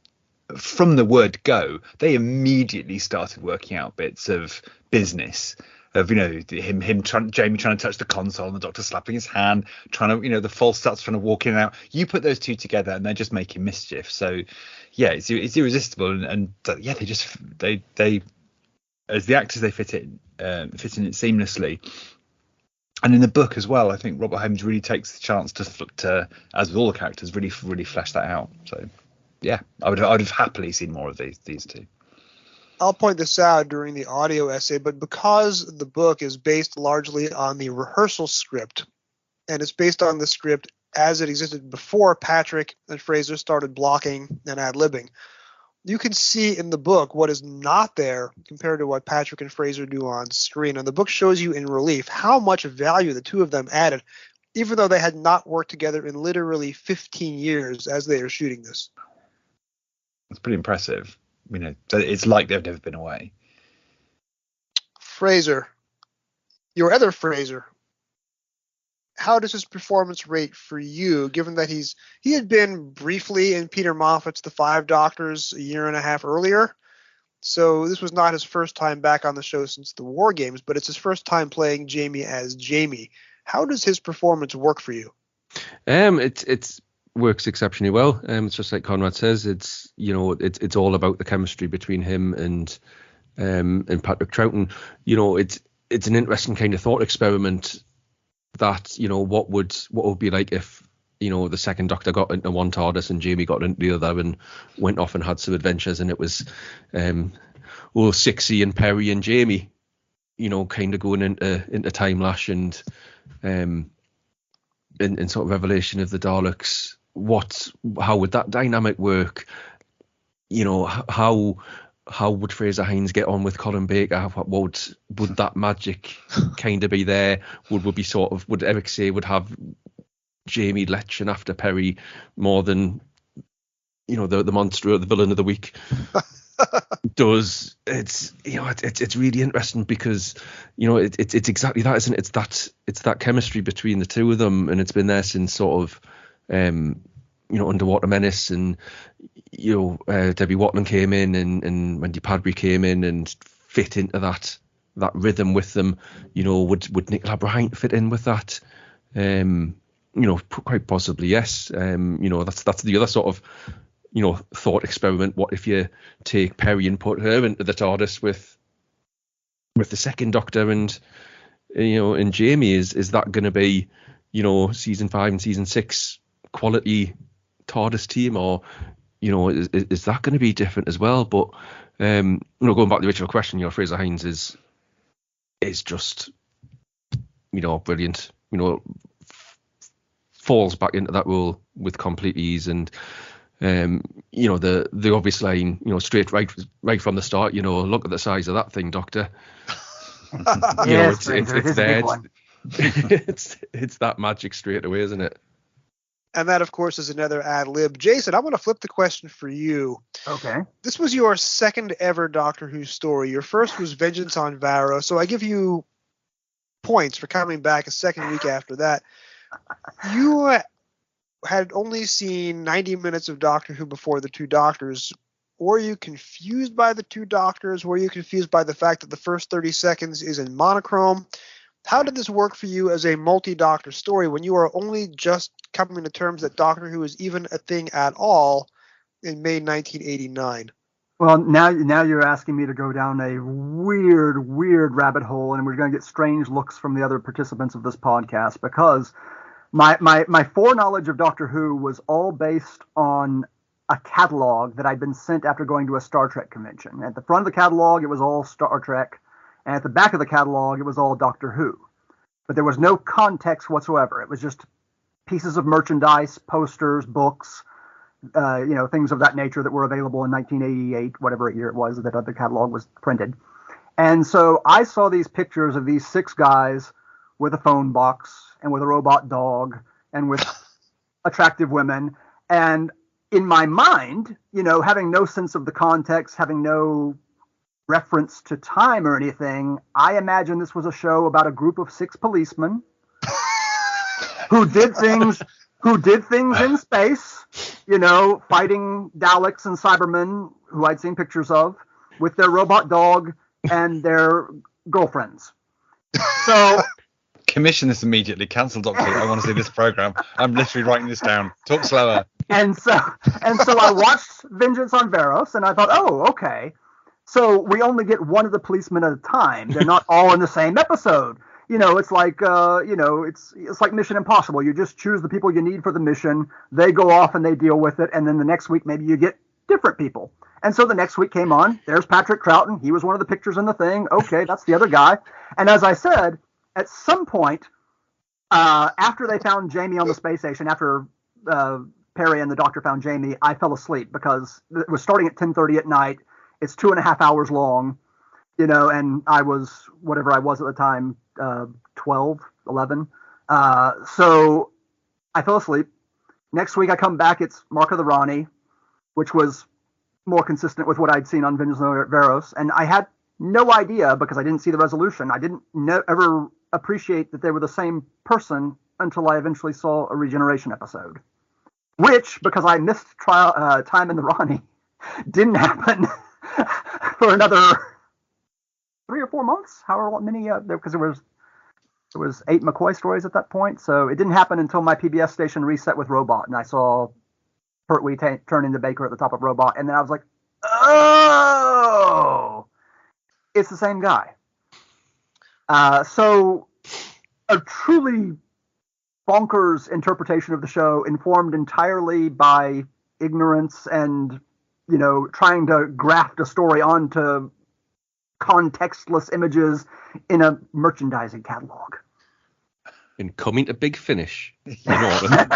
Speaker 9: from the word go, they immediately started working out bits of business, of Jamie trying to touch the console and the Doctor slapping his hand, trying to the false starts trying to walk in and out. You put those two together and they're just making mischief. So yeah, it's irresistible, and yeah, they as the actors, they fit in it seamlessly. And in the book as well, I think Robert Holmes really takes the chance to as with all the characters, really flesh that out. So yeah, I would have happily seen more of these two.
Speaker 3: I'll point this out during the audio essay, but because the book is based largely on the rehearsal script, and it's based on the script as it existed before Patrick and Frazer started blocking and ad-libbing, you can see in the book what is not there compared to what Patrick and Frazer do on screen. And the book shows you in relief how much value the two of them added, even though they had not worked together in literally 15 years as they are shooting this.
Speaker 9: It's pretty impressive. It's like they've never been away.
Speaker 3: Frazer, your other Frazer, how does his performance rate for you, given that he had been briefly in Peter Moffat's The 5 Doctors a year and a half earlier, so this was not his first time back on the show since the War Games, but it's his first time playing Jamie as Jamie. How does his performance work for you?
Speaker 8: It's works exceptionally well. It's just like Conrad says. It's it's all about the chemistry between him and Patrick Troughton. It's an interesting kind of thought experiment that what would be like if the second Doctor got into one TARDIS and Jamie got into the other and went off and had some adventures, and it was Sixie and Perry and Jamie kind of going into Time Lash and in sort of Revelation of the Daleks. How would that dynamic work? How how would Frazer Hines get on with Colin Baker? Would that magic kind of be there? Would Eric say would have Jamie Letchin after Perry more than, the monster or the villain of the week does? It's really interesting because, it's exactly that, isn't it? It's that chemistry between the two of them, and it's been there since sort of, Underwater Menace, and Debbie Watman came in, and Wendy Padbury came in and fit into that rhythm with them. Would Nicola Bryant fit in with that? Quite possibly, yes. That's the other sort of thought experiment. What if you take Perry and put her into the TARDIS with the second Doctor and Jamie? Is that going to be season 5 and season 6 quality TARDIS team, or is that going to be different as well? But going back to the original question, Frazer Hines is just brilliant. Falls back into that role with complete ease, and the obvious line, straight right from the start. Look at the size of that thing, Doctor.
Speaker 10: Yes,
Speaker 8: it's there. It's that magic straight away, isn't it?
Speaker 3: And that, of course, is another ad lib. Jason, I want to flip the question for you.
Speaker 10: Okay.
Speaker 3: This was your second ever Doctor Who story. Your first was Vengeance on Varro, so I give you points for coming back a second week after that. You had only seen 90 minutes of Doctor Who before the Two Doctors. Were you confused by the Two Doctors? Were you confused by the fact that the first 30 seconds is in monochrome? How did this work for you as a multi-Doctor story when you are only just coming to terms that Doctor Who is even a thing at all in May 1989?
Speaker 10: Well, now you're asking me to go down a weird rabbit hole, and we're going to get strange looks from the other participants of this podcast, because my foreknowledge of Doctor Who was all based on a catalog that I'd been sent after going to a Star Trek convention. At the front of the catalog, it was all Star Trek, and at the back of the catalog, it was all Doctor Who. But there was no context whatsoever. It was just pieces of merchandise, posters, books, things of that nature that were available in 1988, whatever year it was that the catalog was printed. And so I saw these pictures of these 6 guys with a phone box and with a robot dog and with attractive women. And in my mind, having no sense of the context, having no reference to time or anything, I imagine this was a show about a group of 6 policemen who did things in space, fighting Daleks and Cybermen, who I'd seen pictures of, with their robot dog and their girlfriends. So
Speaker 9: commission this immediately. Cancel Doctor. I want to see this program. I'm literally writing this down. Talk slower.
Speaker 10: And so I watched Vengeance on Varros, and I thought, oh, okay. So we only get one of the policemen at a time. They're not all in the same episode. It's like, it's like Mission Impossible. You just choose the people you need for the mission. They go off and they deal with it. And then the next week, maybe you get different people. And so the next week came on. There's Patrick Troughton. He was one of the pictures in the thing. Okay, that's the other guy. And as I said, at some point, after they found Jamie on the space station, after Perry and the Doctor found Jamie, I fell asleep because it was starting at 10:30 at night. It's 2.5 hours long, and I was whatever I was at the time, 12, 11. So I fell asleep. Next week I come back, it's Mark of the Rani, which was more consistent with what I'd seen on Vengeance on Varros. And I had no idea, because I didn't see the resolution. I didn't ever appreciate that they were the same person until I eventually saw a Regeneration episode, which, because I missed time in the Rani, didn't happen for another 3 or 4 months, however many, because there was 8 McCoy stories at that point. So it didn't happen until my PBS station reset with Robot, and I saw Pertwee turn into Baker at the top of Robot, and then I was like, oh, it's the same guy. So a truly bonkers interpretation of the show, informed entirely by ignorance and, trying to graft a story onto contextless images in a merchandising catalog.
Speaker 8: and coming to big finish. You know what I mean?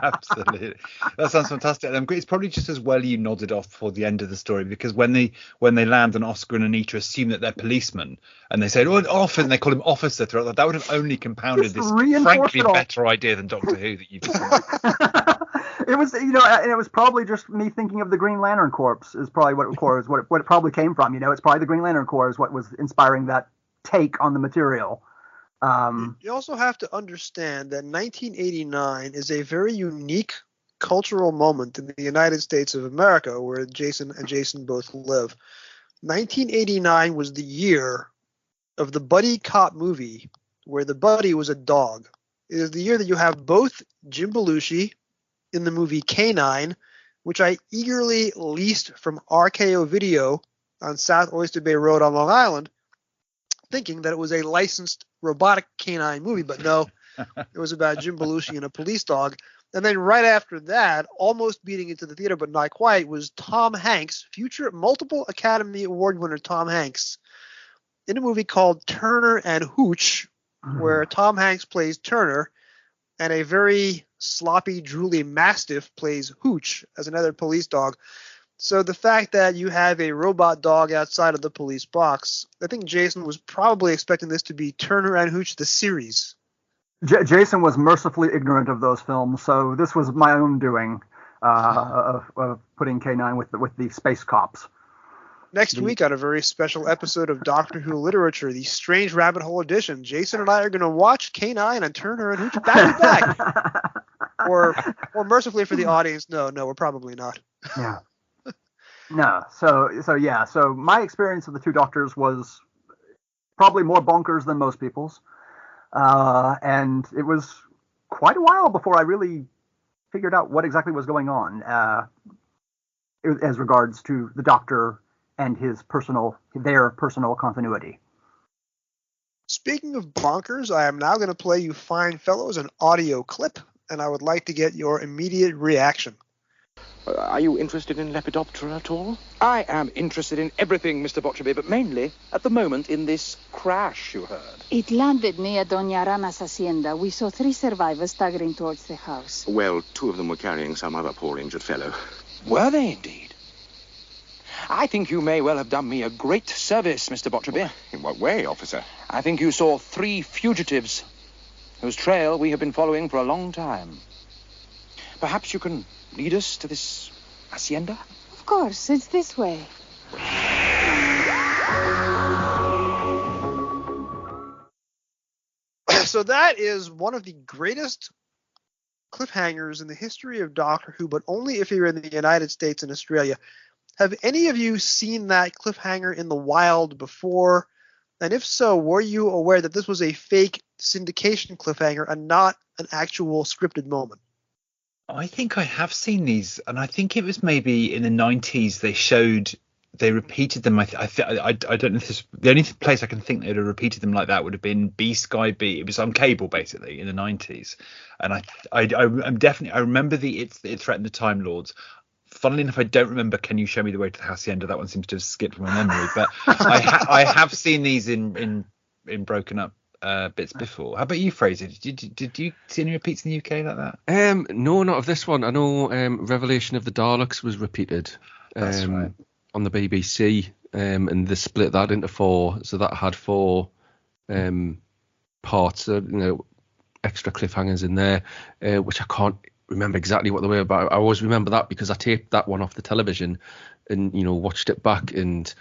Speaker 9: Absolutely, that sounds fantastic. And it's probably just as well you nodded off for the end of the story, because when they land and Oscar and Anita assume that they're policemen and they say, "Oh, officer," and they call him officer throughout, that would have only compounded this frankly better idea than Doctor Who that you've done.
Speaker 10: It was, and it was probably just me thinking of the Green Lantern Corps is probably what it probably came from. It's probably the Green Lantern Corps is what was inspiring that take on the material.
Speaker 3: You also have to understand that 1989 is a very unique cultural moment in the United States of America, where Jason and Jason both live. 1989 was the year of the buddy cop movie where the buddy was a dog. It is the year that you have both Jim Belushi in the movie K-9, which I eagerly leased from RKO Video on South Oyster Bay Road on Long Island, thinking that it was a licensed robotic canine movie, but no, it was about Jim Belushi and a police dog. And then right after that, almost beating into the theater but not quite, was Tom Hanks, future multiple Academy Award winner Tom Hanks, in a movie called Turner and Hooch, where Tom Hanks plays Turner and a very sloppy, drooly Mastiff plays Hooch as another police dog. So the fact that you have a robot dog outside of the police box, I think Jason was probably expecting this to be Turner and Hooch the series.
Speaker 10: Jason was mercifully ignorant of those films, so this was my own doing of putting K-9 with the space cops.
Speaker 3: Next week on a very special episode of Doctor Who Literature, the Strange Rabbit Hole edition, Jason and I are going to watch K-9 and Turner and Hooch back to back. Or mercifully for the audience, no, we're probably not.
Speaker 10: Yeah. No, so my experience of the Two Doctors was probably more bonkers than most people's, and it was quite a while before I really figured out what exactly was going on as regards to the Doctor and their personal continuity.
Speaker 3: Speaking of bonkers, I am now going to play you fine fellows an audio clip, and I would like to get your immediate reaction.
Speaker 11: Are you interested in Lepidoptera at all? I am interested in everything, Mr. Botcherby, but mainly, at the moment, in this crash you heard.
Speaker 12: It landed near Doña Rana's hacienda. We saw 3 survivors staggering towards the house.
Speaker 11: Well, 2 of them were carrying some other poor injured fellow. Were they indeed? I think you may well have done me a great service, Mr. Botcherby. In what way, officer? I think you saw 3 fugitives, whose trail we have been following for a long time. Perhaps you can lead us to this hacienda?
Speaker 12: Of course, it's this way.
Speaker 3: So that is one of the greatest cliffhangers in the history of Doctor Who, but only if you're in the United States and Australia. Have any of you seen that cliffhanger in the wild before? And if so, were you aware that this was a fake syndication cliffhanger and not an actual scripted moment?
Speaker 9: I think I have seen these, and I think it was maybe in the 90s they repeated them. I don't know if this, the only place I can think they would have repeated them like that would have been B Sky B. It was on cable basically in the 90s, and I remember it threatened the Time Lords. Funnily enough, I don't remember Can You Show Me the Way to the Hacienda? That one seems to have skipped my memory, but I have seen these in broken up bits before. How about you, Fraser? Did you see any repeats in the UK like that?
Speaker 8: No, not of this one. I know Revelation of the Daleks was repeated.
Speaker 9: That's right.
Speaker 8: On the BBC, and they split that into 4, so that had 4 parts, extra cliffhangers in there, which I can't remember exactly what they were, but I always remember that because I taped that one off the television and watched it back. And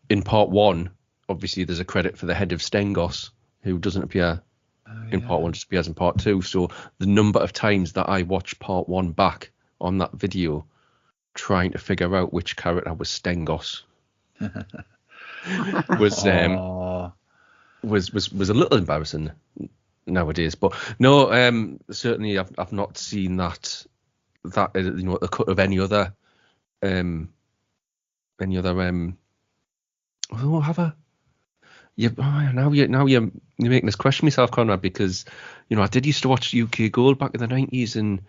Speaker 8: in part 1, obviously there's a credit for the head of Stengos, who doesn't appear in part 1, just appears in part 2. So the number of times that I watched part 1 back on that video, trying to figure out which character was Stengos, was a little embarrassing nowadays. But no, certainly I've not seen that the cut of any other oh, have I? now you're making us question myself, Conrad, because I did used to watch UK Gold back in the 90s, and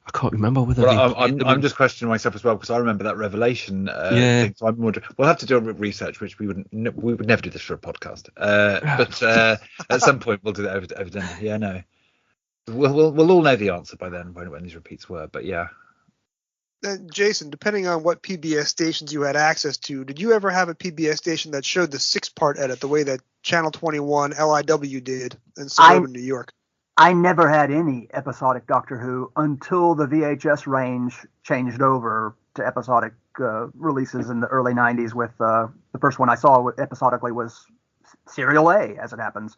Speaker 8: I can't remember whether
Speaker 9: I'm just questioning myself as well, because I remember that Revelation thing. So I'm wondering. We'll have to do a research, which we would never do this for a podcast. But at some point we'll do that evidently. Yeah, no. We'll all know the answer by then when these repeats were. But yeah.
Speaker 3: Jason, depending on what PBS stations you had access to, did you ever have a PBS station that showed the 6-part edit the way that Channel 21 LIW did in suburban New York?
Speaker 10: I never had any episodic Doctor Who until the VHS range changed over to episodic releases in the early 90s with the first one I saw episodically was Serial A, as it happens.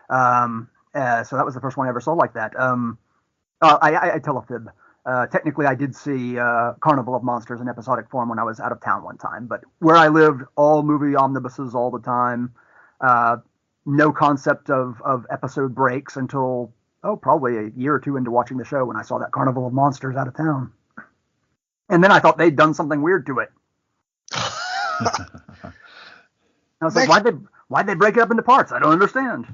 Speaker 10: So that was the first one I ever saw like that. I tell a fib. Technically, I did see Carnival of Monsters in episodic form when I was out of town one time. But where I lived, all movie omnibuses all the time. No concept of episode breaks until, probably a year or two into watching the show when I saw that Carnival of Monsters out of town. And then I thought they'd done something weird to it. I was like, why'd they break it up into parts? I don't understand.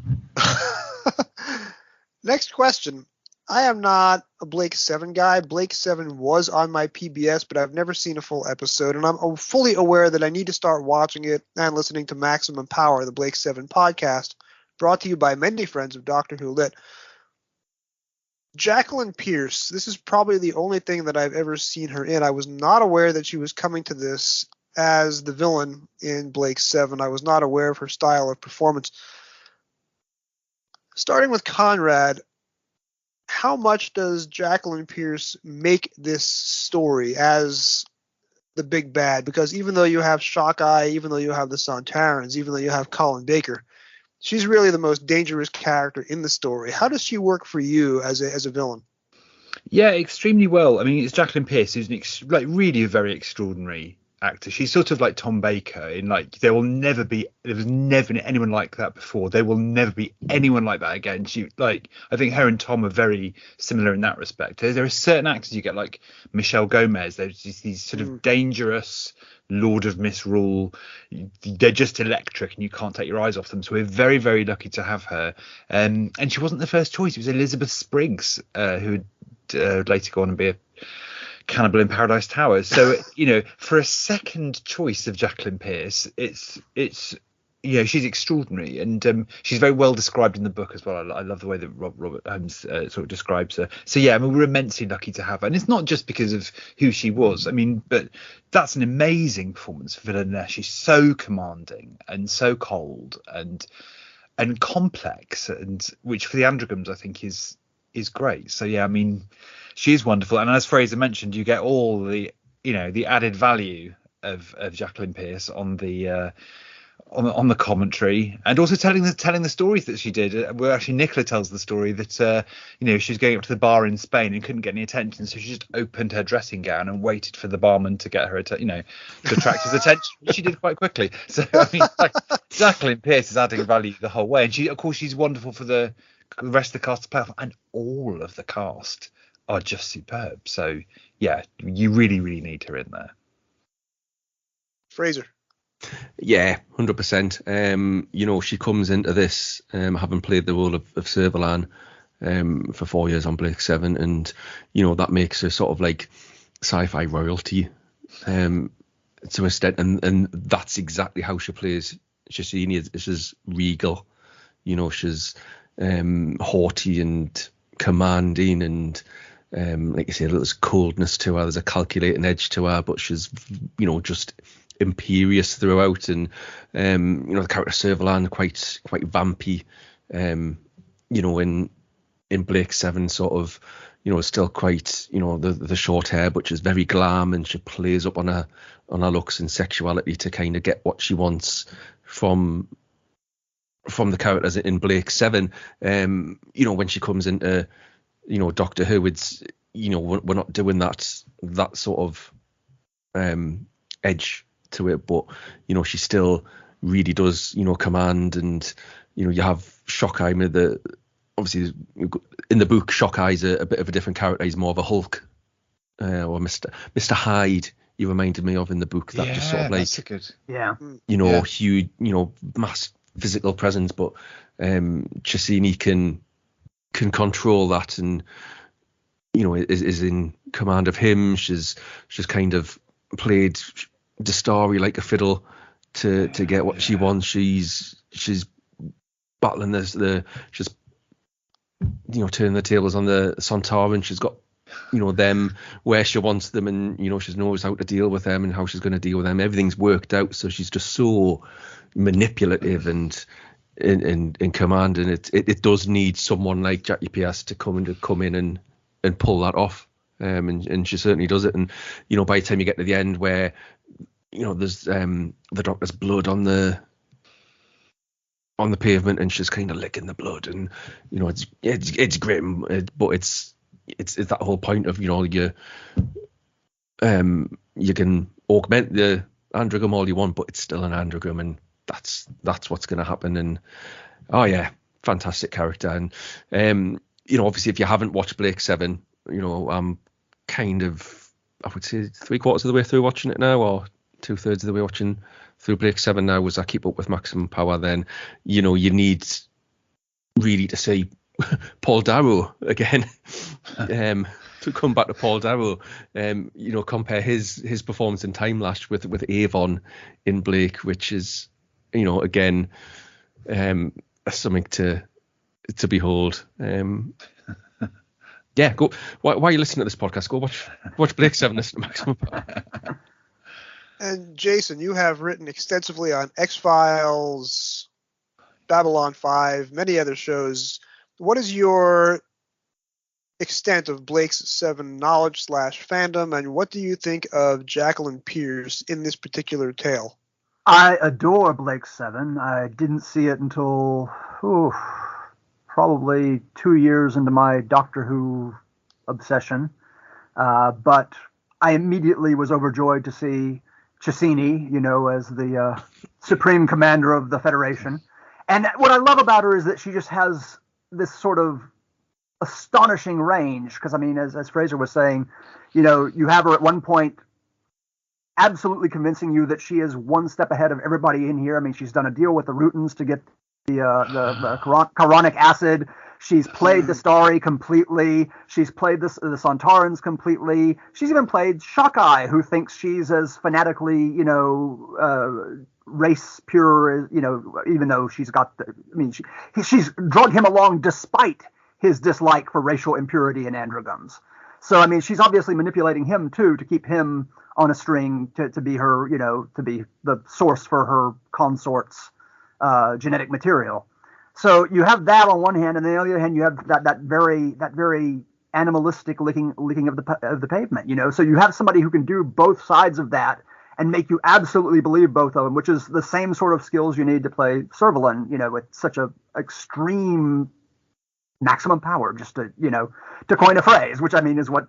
Speaker 3: Next question. I am not a Blake 7 guy. Blake 7 was on my PBS, but I've never seen a full episode, and I'm fully aware that I need to start watching it and listening to Maximum Power, the Blake 7 podcast, brought to you by many friends of Doctor Who Lit. Jacqueline Pierce, this is probably the only thing that I've ever seen her in. I was not aware that she was coming to this as the villain in Blake 7. I was not aware of her style of performance. Starting with Conrad, how much does Jacqueline Pierce make this story as the big bad? Because even though you have Shockeye, even though you have the Sontarans, even though you have Colin Baker, she's really the most dangerous character in the story. How does she work for you as a villain?
Speaker 9: Yeah, extremely well. I mean, it's Jacqueline Pierce, who's really a very extraordinary actor. She's sort of like Tom Baker in there was never anyone like that before. There will never be anyone like that again. I think her and Tom are very similar in that respect. There are certain actors you get like Michelle Gomez. There's these sort of dangerous Lord of Misrule. They're just electric and you can't take your eyes off them. So we're very, very lucky to have her. And she wasn't the first choice. It was Elizabeth Spriggs, who would later go on and be a Cannibal in Paradise Towers. So for a second choice of Jacqueline Pierce, it's she's extraordinary, and she's very well described in the book as well. I love the way that Robert Holmes sort of describes her. So yeah, I mean, we're immensely lucky to have her, and it's not just because of who she was. I mean, but that's an amazing performance for Villainess. She's so commanding and so cold and complex, and which for the androgams I think is great. So yeah, I mean, she is wonderful, and as Frazer mentioned, you get all the the added value of Jacqueline Pierce on the commentary, and also telling the stories that she did. Where actually Nicola tells the story that she was going up to the bar in Spain and couldn't get any attention, so she just opened her dressing gown and waited for the barman to get her to attract his attention. She did quite quickly. So I mean, Jacqueline Pierce is adding value the whole way, and she's wonderful for the rest of the cast to play off, and all of the cast are just superb. So yeah, you really, really need her in there.
Speaker 3: Frazer.
Speaker 8: Yeah, 100%. She comes into this having played the role of Servalan for 4 years on Blake 7, and that makes her sort of like sci-fi royalty to an extent, and that's exactly how she plays Shishini. She's regal, she's haughty and commanding, and like you say, there's coldness to her, there's a calculating edge to her, but she's just imperious throughout, and the character Servalan quite vampy, in Blake 7 sort of still quite the short hair, but she's very glam, and she plays up on her looks and sexuality to kind of get what she wants from the characters in Blake 7. When she comes into Doctor Who, it's we're not doing that sort of edge to it, but she still really does command, and you have Shockeye. Obviously in the book, Shockeye's a bit of a different character. He's more of a Hulk, or Mr. Hyde. You reminded me of in the book, that just sort of like
Speaker 10: good. Yeah.
Speaker 8: Huge, physical presence, but Chesini can control that, and is in command of him. She's kind of played the story like a fiddle to get what she wants. She's battling she's turning the tables on the Sontaran. She's got them where she wants them, and she knows how to deal with them and how she's going to deal with them. Everything's worked out, so she's just so manipulative and in command, and it does need someone like Jackie Pierce to come in and pull that off, and she certainly does it. And by the time you get to the end where there's the Doctor's blood on the pavement, and she's kind of licking the blood, and it's great, but it's that whole point of you can augment the androgram all you want, but it's still an androgram, and that's what's going to happen. And fantastic character. And obviously if you haven't watched Blake 7, I'm kind of, I would say 3/4 of the way through watching it now, or 2/3 of the way watching through Blake 7 now, as I keep up with Maximum Power. Then you need really to see Paul Darrow again. To come back to Paul Darrow, compare his performance in Time Lash with Avon in Blake, which is again something to behold. Go. Why are you listening to this podcast? Go watch Blake 7. Listen to Maximum Power.
Speaker 3: And Jason, you have written extensively on X-Files, Babylon 5, many other shows. What is your extent of Blake's 7 knowledge / fandom, and what do you think of Jacqueline Pierce in this particular tale?
Speaker 10: I adore Blake 7. I didn't see it until probably 2 years into my Doctor Who obsession, but I immediately was overjoyed to see Chesini, as the supreme commander of the Federation. And what I love about her is that she just has this sort of astonishing range, because as Frazer was saying, you have her at one point absolutely convincing you that she is one step ahead of everybody in here. She's done a deal with the Rootons to get the chironic acid. She's played the story completely. She's played the Sontarans completely. She's even played Shockeye, who thinks she's as fanatically, race pure, even though she's got she's drugged him along despite his dislike for racial impurity and androgams. So, she's obviously manipulating him too to keep him on a string to be her, to be the source for her consort's genetic material. So you have that on one hand, and on the other hand, you have that very animalistic licking of the pavement. So you have somebody who can do both sides of that and make you absolutely believe both of them, which is the same sort of skills you need to play Servalan, with such a extreme maximum power, just to coin a phrase, which is what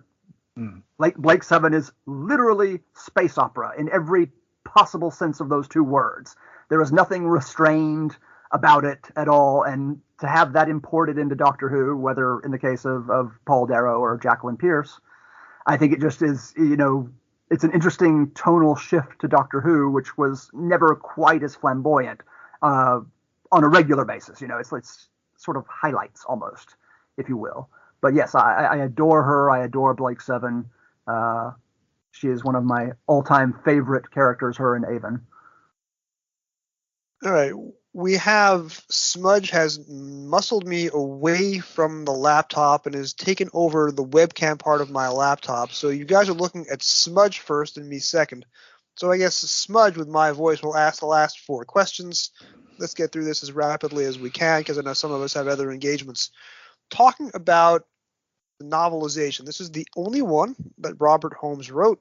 Speaker 10: Blake 7 is. Literally space opera in every possible sense of those two words. There is nothing restrained about it at all, and to have that imported into Doctor Who, whether in the case of Paul Darrow or Jacqueline Pierce, I think it just is, it's an interesting tonal shift to Doctor Who, which was never quite as flamboyant on a regular basis. It's sort of highlights almost, if you will. But yes, I adore her. I adore Blake 7. She is one of my all-time favorite characters, her and Avon.
Speaker 3: All right. We have Smudge has muscled me away from the laptop and has taken over the webcam part of my laptop. So you guys are looking at Smudge first and me second. So I guess Smudge, with my voice, will ask the last 4 questions. Let's get through this as rapidly as we can, because I know some of us have other engagements. Talking about the novelization, this is the only one that Robert Holmes wrote.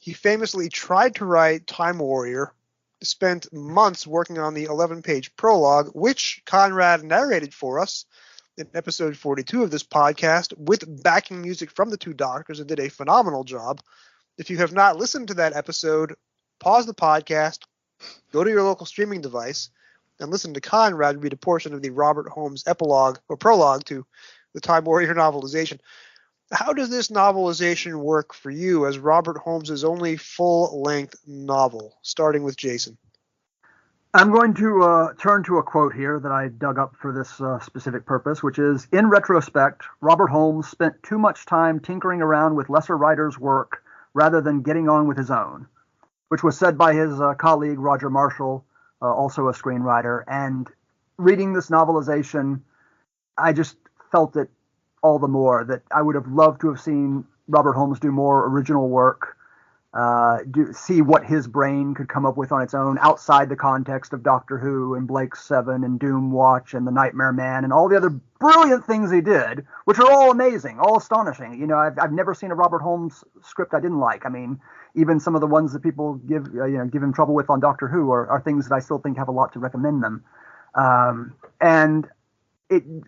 Speaker 3: He famously tried to write Time Warrior, spent months working on the 11-page prologue, which Conrad narrated for us in episode 42 of this podcast with backing music from the Two Doctors, and did a phenomenal job. If you have not listened to that episode, pause the podcast, go to your local streaming device, and listen to Conrad read a portion of the Robert Holmes epilogue or prologue to the Time Warrior novelization. How does this novelization work for you as Robert Holmes' only full-length novel, starting with Jason?
Speaker 10: I'm going to turn to a quote here that I dug up for this specific purpose, which is, in retrospect, Robert Holmes spent too much time tinkering around with lesser writers' work rather than getting on with his own, which was said by his colleague Roger Marshall, also a screenwriter. And reading this novelization, I just felt it all the more, that I would have loved to have seen Robert Holmes do more original work, see what his brain could come up with on its own outside the context of Doctor Who and Blake's Seven and Doom Watch and The Nightmare Man and all the other brilliant things he did, which are all amazing, all astonishing. You know, I've never seen a Robert Holmes script I didn't like. I mean, even some of the ones that people give him trouble with on Doctor Who are things that I still think have a lot to recommend them. And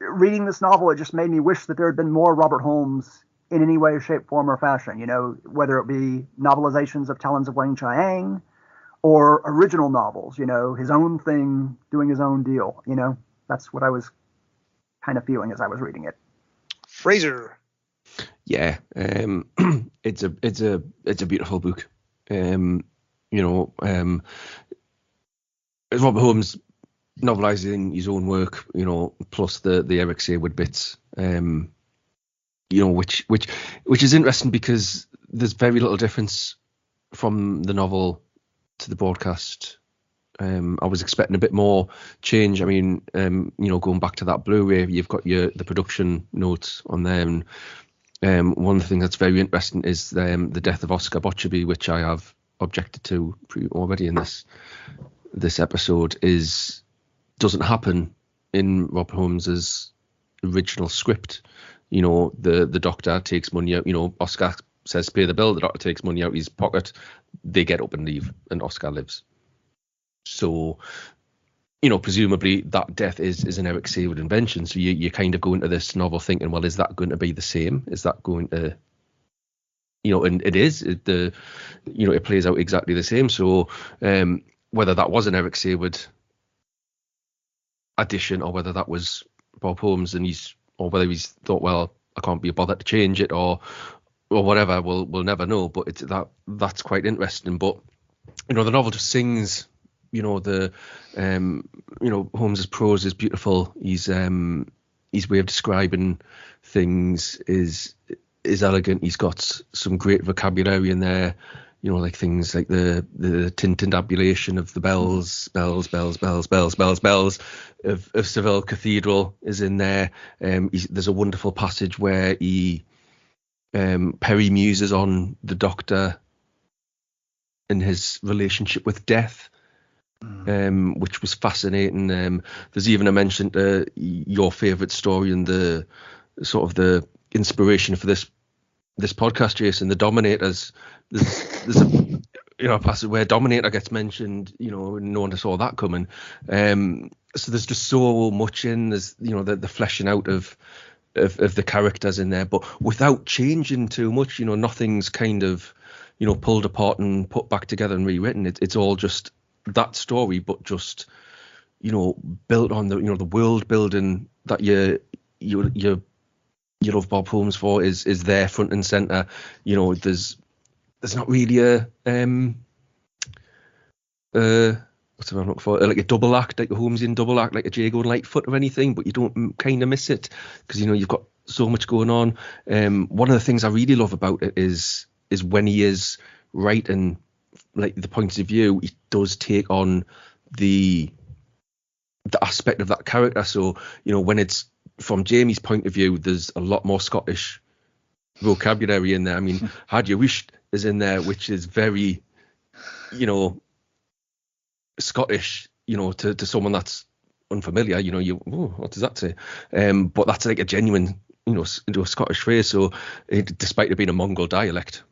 Speaker 10: reading this novel, it just made me wish that there had been more Robert Holmes in any way, shape, form, or fashion, you know, whether it be novelizations of Talons of Weng-Chiang or original novels, you know, his own thing, doing his own deal, you know. That's what I was kind of feeling as I was reading it.
Speaker 3: Frazer.
Speaker 8: Yeah, it's a beautiful book. Robert Holmes novelizing his own work, you know, plus the Eric Saywood bits, which is interesting because there's very little difference from the novel to the broadcast. I was expecting a bit more change. I mean, going back to that Blu-ray, you've got the production notes on there, and one of the things that's very interesting is the death of Oscar Botcherby, which I have objected to already in this episode, doesn't happen in Rob Holmes's original script. You know, the doctor takes money out. You know, Oscar says pay the bill. The doctor takes money out of his pocket. They get up and leave, and Oscar lives. So, presumably that death is an Eric Saywood invention. So you kind of go into this novel thinking, well, is that going to be the same? Is that going to, and it is. It plays out exactly the same. So whether that was an Eric Saywood addition or whether that was Bob Holmes or whether he's thought, well, I can't be bothered to change it or whatever, we'll never know. But that's quite interesting. But the novel just sings. Holmes's prose is beautiful. His way of describing things is elegant. He's got some great vocabulary in there. Like things like the tintinnabulation of the bells of Seville Cathedral is in there. There's a wonderful passage where Perry muses on the Doctor and his relationship with death, which was fascinating. There's even a mention to your favourite story and the sort of the inspiration for this podcast, Jason, the Dominators. There's a passage where Dominator gets mentioned, and no one saw that coming. So there's just so much in. There's the fleshing out of the characters in there, but without changing too much. Nothing's kind of pulled apart and put back together and rewritten. It's all just that story, but just built on the world building that you love Bob Holmes for is there front and center. There's not really a what's the word I'm looking for, like a double act, like a Holmesian double act, like a Jago and Lightfoot or anything, but you don't kind of miss it because you've got so much going on. One of the things I really love about it is when he is writing, like the points of view, he does take on the aspect of that character. So when it's from Jamie's point of view, there's a lot more Scottish vocabulary in there. I mean, Had You Wished is in there, which is very Scottish, to someone that's unfamiliar. What does that say? But that's like a genuine into a Scottish phrase. So despite it being a Mongol dialect,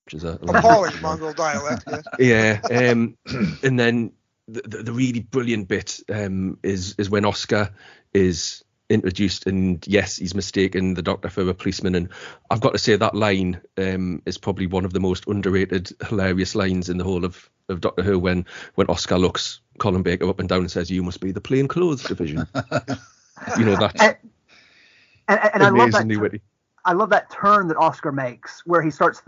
Speaker 8: which is
Speaker 3: appalling Mongol dialect.
Speaker 8: Yeah. And then the really brilliant bit is when Oscar is introduced, and yes, he's mistaken the Doctor for a policeman. And I've got to say that line is probably one of the most underrated, hilarious lines in the whole of Doctor Who, when Oscar looks Colin Baker up and down and says, "You must be the plain clothes division." That's
Speaker 10: and I love that.
Speaker 8: Witty.
Speaker 10: I love that turn that Oscar makes, where he stops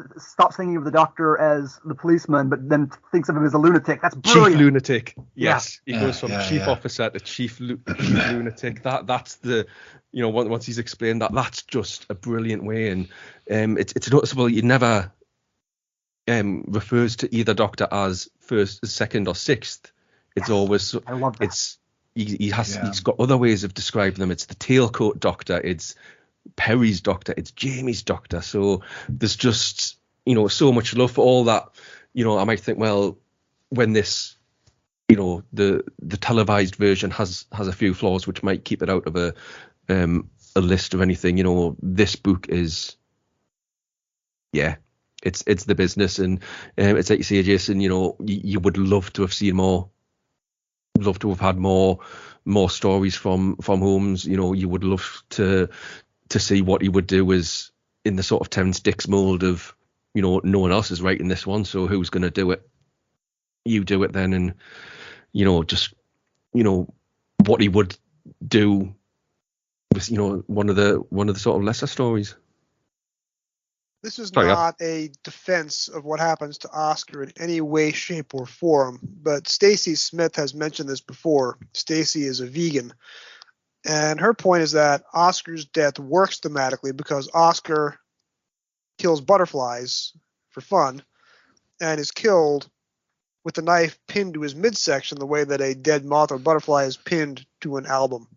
Speaker 10: thinking of the Doctor as the policeman, but then thinks of him as a lunatic. That's brilliant.
Speaker 8: Chief lunatic. Yes,
Speaker 10: Yeah.
Speaker 8: he goes from chief officer to chief lunatic. That's the, once he's explained that's just a brilliant way, and it's noticeable. He never refers to either Doctor as first, second, or sixth. It's always.
Speaker 10: I love that.
Speaker 8: He's got other ways of describing them. It's the tailcoat Doctor. It's Perry's Doctor, it's Jamie's Doctor. So there's just so much love for all that. I might think, well, when this the televised version has a few flaws which might keep it out of a list of anything, this book is it's the business, and it's like you say, Jason, you would love to have seen more, love to have had more stories from Holmes. You would love to see what he would do is in the sort of Terrence Dicks mold of, no one else is writing this one, so who's going to do it? You do it then, and just what he would do with one of the sort of lesser stories.
Speaker 3: This is not a defense of what happens to Oscar in any way, shape, or form, but Stacey Smith has mentioned this before. Stacey is a vegan. And her point is that Oscar's death works thematically because Oscar kills butterflies for fun and is killed with a knife pinned to his midsection the way that a dead moth or butterfly is pinned to an album.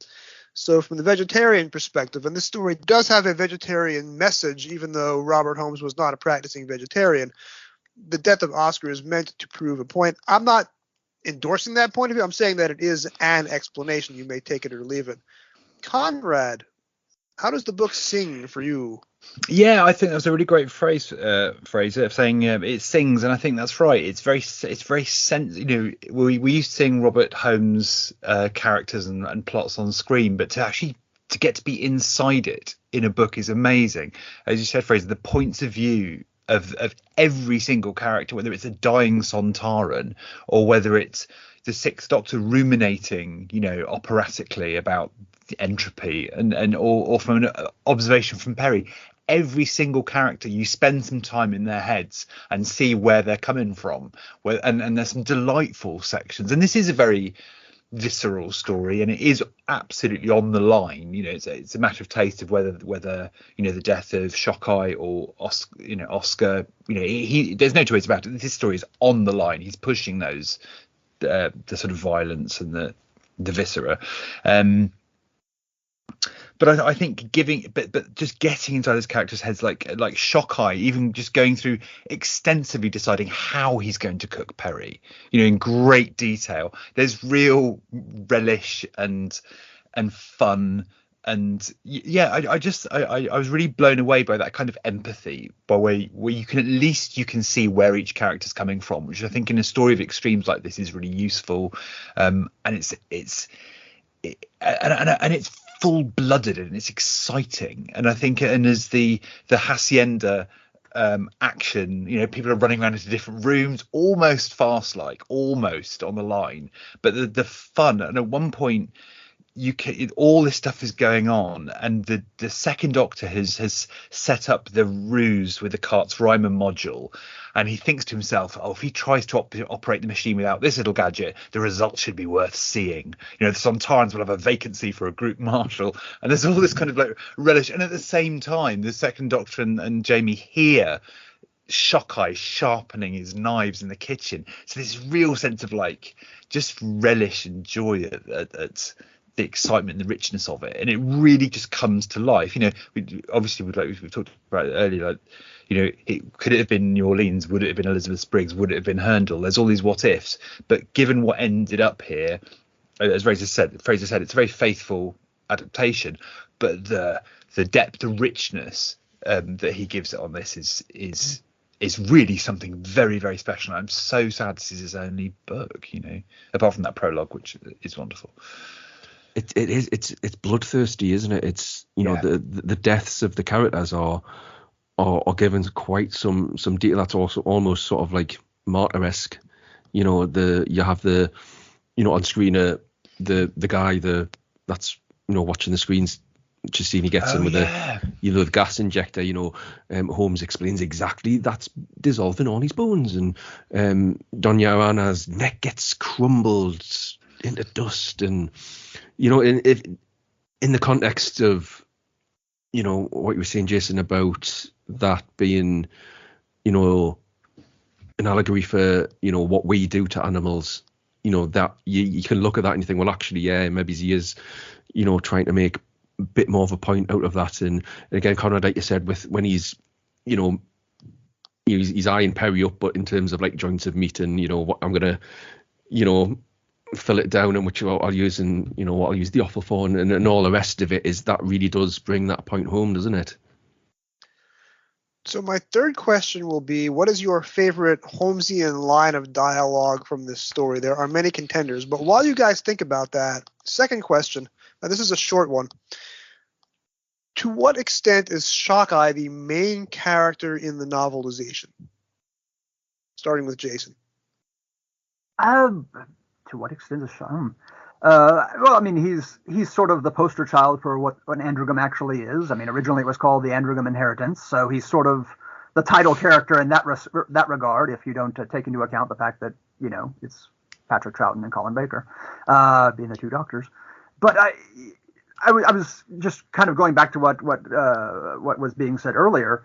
Speaker 3: So from the vegetarian perspective, and this story does have a vegetarian message, even though Robert Holmes was not a practicing vegetarian, the death of Oscar is meant to prove a point. I'm not endorsing that point of view. I'm saying that it is an explanation. You may take it or leave it. Conrad, how does the book sing for you?
Speaker 9: Yeah, I think that's a really great phrase, Frazer, saying it sings, and I think that's right. It's very we used to sing Robert Holmes' characters and plots on screen, but to get to be inside it in a book is amazing. As you said, Frazer, the points of view of every single character, whether it's a dying Sontaran or whether it's the Sixth Doctor ruminating, operatically about the entropy, or from an observation from Perry. Every single character, you spend some time in their heads and see where they're coming from. And there's some delightful sections. And this is a very visceral story, and it is absolutely on the line. It's a matter of taste of whether the death of Shockeye or Oscar. There's no two ways about it. This story is on the line. He's pushing those the sort of violence and the viscera. But I think but just getting inside those characters' heads, like Shockeye, even just going through extensively deciding how he's going to cook Perry, in great detail. There's real relish and fun, and I was really blown away by that kind of empathy, by where you can see where each character's coming from, which I think in a story of extremes like this is really useful, and it's full-blooded and it's exciting. And I think, and as the hacienda action, people are running around into different rooms, almost fast-like, almost on the line, but the fun. And at one point all this stuff is going on, and the Second Doctor has set up the ruse with the Kart's Ryman module, and he thinks to himself, if he tries to operate the machine without this little gadget, the results should be worth seeing. The Sontarans will have a vacancy for a group marshal, and there's all this kind of like relish. And at the same time, the Second Doctor and Jamie hear Shockeye sharpening his knives in the kitchen, so this real sense of just relish and joy at the excitement and the richness of it, and it really just comes to life. We've talked about it earlier, could it have been New Orleans? Would it have been Elizabeth Spriggs? Would it have been Herndl? There's all these what ifs, but given what ended up here, as Frazer said, it's a very faithful adaptation, but the depth, the richness that he gives it on this is really something very, very special. I'm so sad this is his only book, apart from that prologue, which is wonderful.
Speaker 8: It's bloodthirsty, isn't it? It's the deaths of the characters are given quite some detail. That's also almost sort of like martyr-esque. You have the on screen the guy that's watching the screens just see if he gets in with the gas injector. Holmes explains exactly that's dissolving all his bones, and Doña Joana's neck gets crumbled into dust, and in the context of what you were saying, Jason, about that being an allegory for what we do to animals. That you can look at that and you think, well, actually, yeah, maybe he is, trying to make a bit more of a point out of that. And again, Conrad, like you said, when he's, he's eyeing Perry up, but in terms of like joints of meat and, what I'm going to, fill it down, and which I'll use and, what I'll use the offal for, and all the rest of it is that really does bring that point home, doesn't it?
Speaker 3: So my third question will be, what is your favorite Holmesian line of dialogue from this story? There are many contenders, but while you guys think about that, second question, now this is a short one. To what extent is Shockeye the main character in the novelization? Starting with Jason.
Speaker 10: To what extent is Shockeye? Well, I mean, he's sort of the poster child for what an androgam actually is. I mean, originally it was called the Androgam Inheritance, so he's sort of the title character in that regard, if you don't take into account the fact that, it's Patrick Troughton and Colin Baker being the two doctors. But I was just kind of going back to what was being said earlier,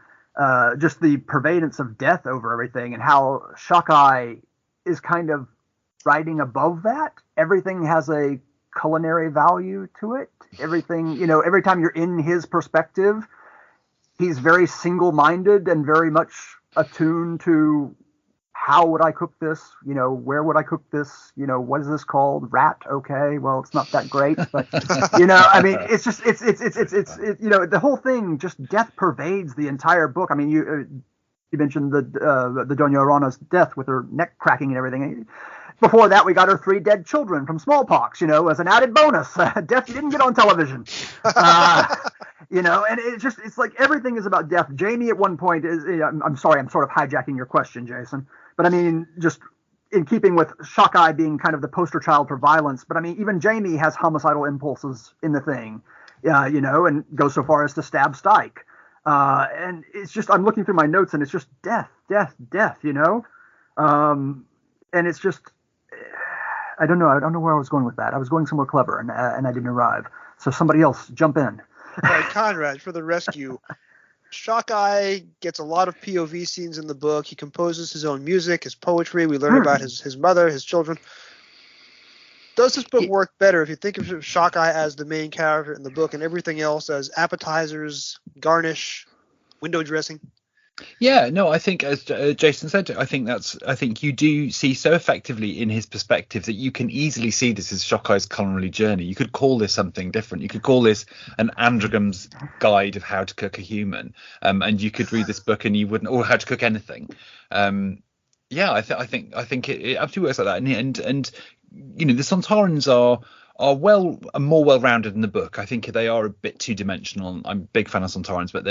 Speaker 10: just the pervadance of death over everything, and how Shockeye is kind of riding above that. Everything has a culinary value to it. Everything, every time you're in his perspective, he's very single-minded and very much attuned to how would I cook this? Where would I cook this? What is this called? Rat? Okay, well, it's not that great, but I mean, it's just it's the whole thing. Just death pervades the entire book. I mean, you mentioned the Doña Joana's death with her neck cracking and everything. Before that, we got her 3 dead children from smallpox, as an added bonus. Death didn't get on television. And it's like everything is about death. Jamie at one point is, I'm sorry, I'm sort of hijacking your question, Jason. But I mean, just in keeping with Shockeye being kind of the poster child for violence. But I mean, even Jamie has homicidal impulses in the thing, and goes so far as to stab Stike. And it's just, I'm looking through my notes and it's just death, and it's just, I don't know where I was going with that. I was going somewhere clever, and I didn't arrive. So somebody else jump in.
Speaker 3: All right, Conrad, for the rescue. Shockeye gets a lot of POV scenes in the book. He composes his own music, his poetry. We learn about his mother, his children. Does this book work better if you think of Shockeye as the main character in the book and everything else as appetizers, garnish, window dressing?
Speaker 9: Yeah, no, I think as Jason said, I think you do see so effectively in his perspective that you can easily see this as Shockeye's culinary journey. You could call this something different. You could call this an androgam's guide of how to cook a human, and you could read this book and you wouldn't, or how to cook anything. Yeah, I think it absolutely works like that. And the Sontarans are more well-rounded in the book. I think they are a bit two-dimensional. I'm a big fan of Sontarans, but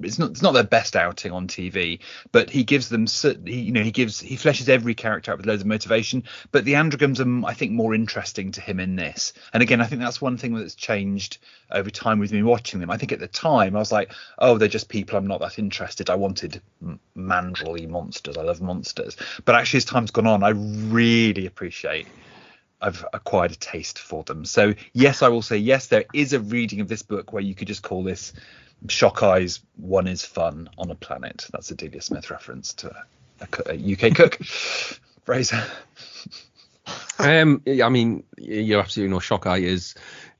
Speaker 9: it's not their best outing on TV. But he gives them, he fleshes every character out with loads of motivation. But the androgams are, I think, more interesting to him in this. And again, I think that's one thing that's changed over time with me watching them. I think at the time I was like, oh, they're just people. I'm not that interested. I wanted mandrel-y monsters. I love monsters. But actually, as time's gone on, I really appreciate. I've acquired a taste for them. So yes, I will say yes, there is a reading of this book where you could just call this Shockeye's One is Fun on a Planet. That's a Delia Smith reference to a UK cook. Frazer.
Speaker 8: I mean, you absolutely know Shockeye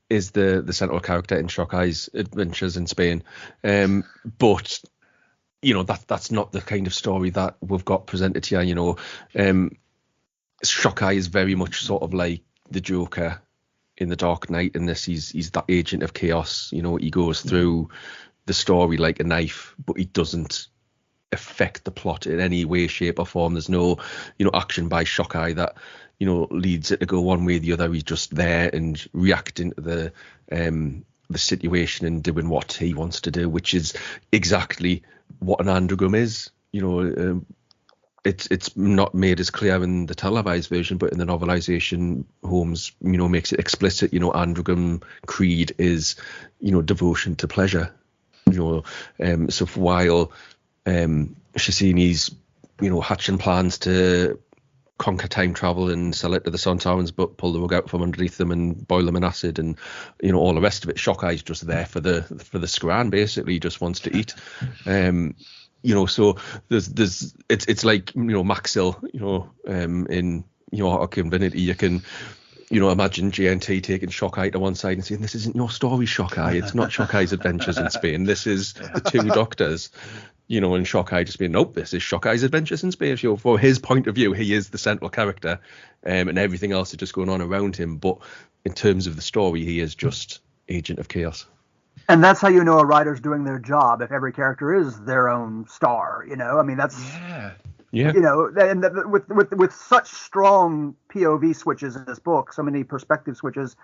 Speaker 8: is the central character in Shockeye's adventures in Spain. But that's not the kind of story that we've got presented here. Shockeye is very much sort of like the Joker in The Dark Knight in this. He's that agent of chaos. He goes through the story like a knife, but he doesn't affect the plot in any way, shape or form. There's no action by Shockeye that leads it to go one way or the other. He's just there and reacting to the situation and doing what he wants to do, which is exactly what an androgam is. it's not made as clear in the televised version, but in the novelization, Holmes, makes it explicit. Androgram creed is, devotion to pleasure. So while Shasini's, hatching plans to conquer time travel and sell it to the Sontarans, but pull the rug out from underneath them and boil them in acid and all the rest of it, Shockeye is just there for the scran. Basically, he just wants to eat. So it's like Maxil, in Arc Infinity, you can imagine GNT taking Shockeye to one side and saying, "This isn't your story, Shockeye. It's not Shockeye's adventures in Spain. This is the Two Doctors." And Shockeye just being, "Nope, this is Shockeye's adventures in space." For his point of view, he is the central character, and everything else is just going on around him. But in terms of the story, he is just Agent of Chaos.
Speaker 10: And that's how a writer's doing their job, if every character is their own star, I mean, that's...
Speaker 8: Yeah.
Speaker 10: And with such strong POV switches in this book, so many perspective switches,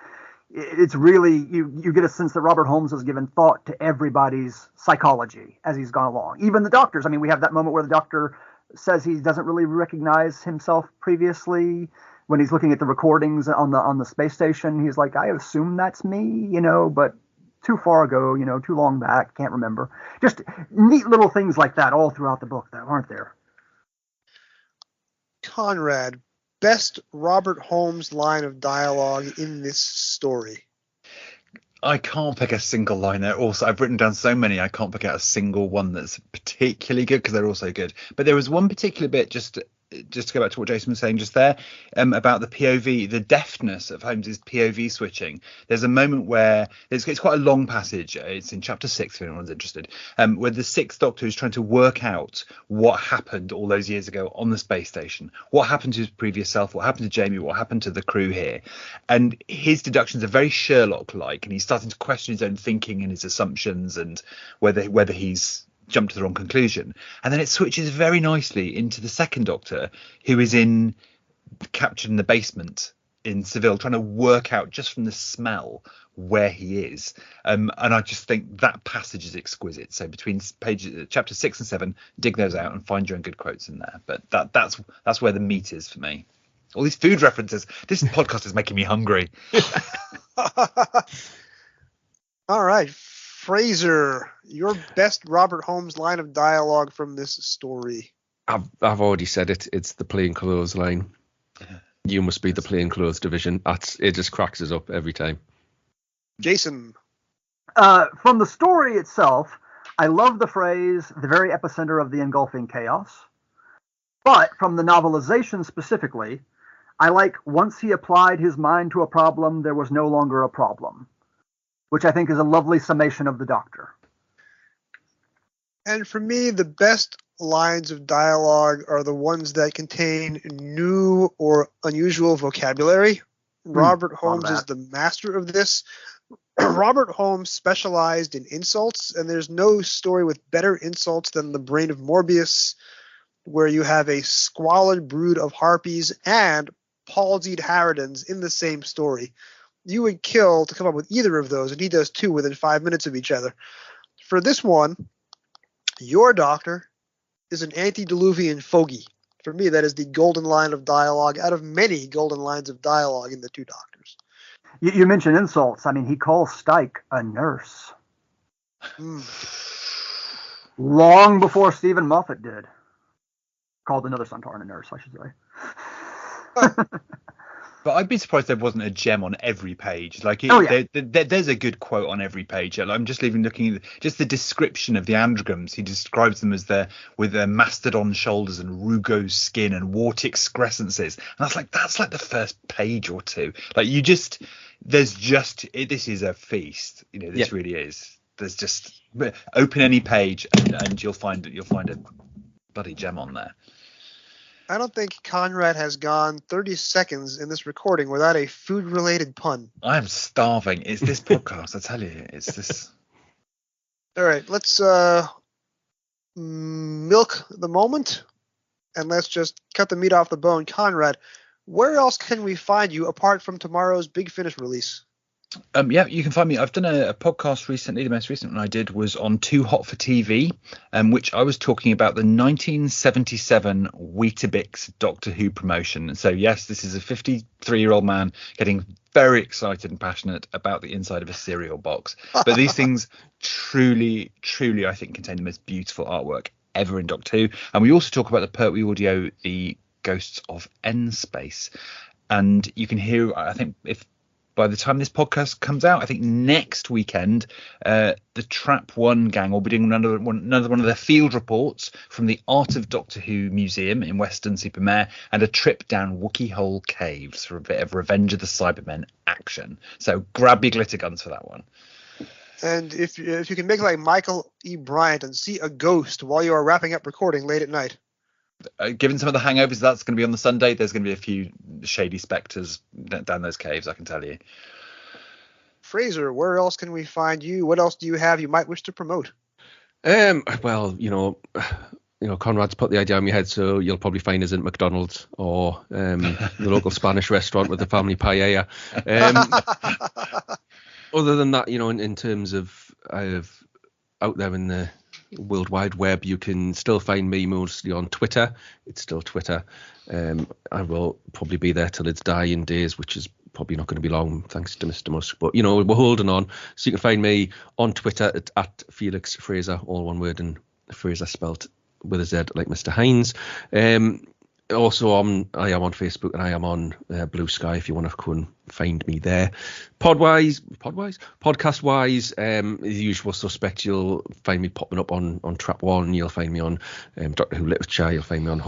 Speaker 10: it's really, you get a sense that Robert Holmes has given thought to everybody's psychology as he's gone along. Even the doctors. I mean, we have that moment where the doctor says he doesn't really recognize himself previously when he's looking at the recordings on the space station. He's like, I assume that's me, but too far ago, too long back, can't remember. Just neat little things like that all throughout the book, that aren't there.
Speaker 3: Conrad, best Robert Holmes line of dialogue in this story.
Speaker 9: I can't pick a single line there. Also, I've written down so many, I can't pick out a single one that's particularly good because they're all so good. But there was one particular bit, just to go back to what Jason was saying just there, about the POV, the deftness of Holmes's POV switching. There's a moment where it's quite a long passage. It's in chapter 6, if anyone's interested, where the Sixth Doctor is trying to work out what happened all those years ago on the space station. What happened to his previous self? What happened to Jamie? What happened to the crew here? And his deductions are very Sherlock-like, and he's starting to question his own thinking and his assumptions and whether he's jumped to the wrong conclusion. And then it switches very nicely into the Second Doctor, who is captured in the basement in Seville, trying to work out just from the smell where he is. And I just think that passage is exquisite. So between pages chapter 6 and 7, dig those out and find your own good quotes in there. But that's where the meat is for me. All these food references. This podcast is making me hungry.
Speaker 3: All right. Frazer, your best Robert Holmes line of dialogue from this story.
Speaker 8: I've already said it. It's the plainclothes line. You must be the plainclothes division. It just cracks us up every time.
Speaker 3: Jason.
Speaker 10: From the story itself, I love the phrase, the very epicenter of the engulfing chaos. But from the novelization specifically, I like, once he applied his mind to a problem, there was no longer a problem, which I think is a lovely summation of the Doctor.
Speaker 3: And for me, the best lines of dialogue are the ones that contain new or unusual vocabulary. Robert Holmes is the master of this. Robert Holmes specialized in insults, and there's no story with better insults than The Brain of Morbius, where you have a squalid brood of harpies and palsied harridans in the same story. You would kill to come up with either of those, and he does two within 5 minutes of each other. For this one, your Doctor is an antediluvian fogey. For me, that is the golden line of dialogue out of many golden lines of dialogue in the Two Doctors.
Speaker 10: You mentioned insults. I mean, he calls Stike a nurse. Long before Stephen Moffat did. Called another Sontaran a nurse, I should say.
Speaker 9: But I'd be surprised there wasn't a gem on every page. There's a good quote on every page. I'm just looking at just the description of the andrograms. He describes them as with their mastodon shoulders and rugose skin and wart excrescences. And that's like the first page or two. This is a feast. This really is. There's just open any page and you'll find a bloody gem on there.
Speaker 3: I don't think Conrad has gone 30 seconds in this recording without a food-related pun.
Speaker 9: I am starving. It's this podcast, I tell you. It's this.
Speaker 3: All right, let's milk the moment, and let's just cut the meat off the bone. Conrad, where else can we find you apart from tomorrow's Big Finish release?
Speaker 9: Yeah, you can find me. I've done a podcast recently. The most recent one I did was on Too Hot for TV, which I was talking about the 1977 Weetabix Doctor Who promotion. And so, yes, this is a 53-year-old man getting very excited and passionate about the inside of a cereal box. But these things truly, truly, I think, contain the most beautiful artwork ever in Doctor Who. And we also talk about the Pertwee audio, the Ghosts of N Space. And you can hear, I think, if by the time this podcast comes out, I think next weekend, the Trap One gang will be doing another one of their field reports from the Art of Doctor Who Museum in Weston-super-Mare, and a trip down Wookiee Hole Caves for a bit of Revenge of the Cybermen action. So grab your glitter guns for that one.
Speaker 3: And if you can make like Michael E. Bryant and see a ghost while you are wrapping up recording late at night.
Speaker 9: Given some of the hangovers that's going to be on the Sunday, there's going to be a few shady spectres down those caves, I can tell you.
Speaker 3: Frazer, where else can we find you? What else do you have you might wish to promote?
Speaker 8: Well, Conrad's put the idea in my head, so you'll probably find us at McDonald's or the local Spanish restaurant with the family paella. Other than that, in terms of out there in the World Wide Web, you can still find me mostly on Twitter. It's still Twitter. I will probably be there till it's dying days, which is probably not going to be long, thanks to Mr. Musk. But, we're holding on. So you can find me on Twitter at Felix Frazer, all one word, and Frazer spelt with a Z like Mr. Hines. Also, I am on Facebook, and I am on Blue Sky if you want to go and find me there. Podcast-wise, the usual suspects. You'll find me popping up on Trap One. You'll find me on Doctor Who Literature. You'll find me on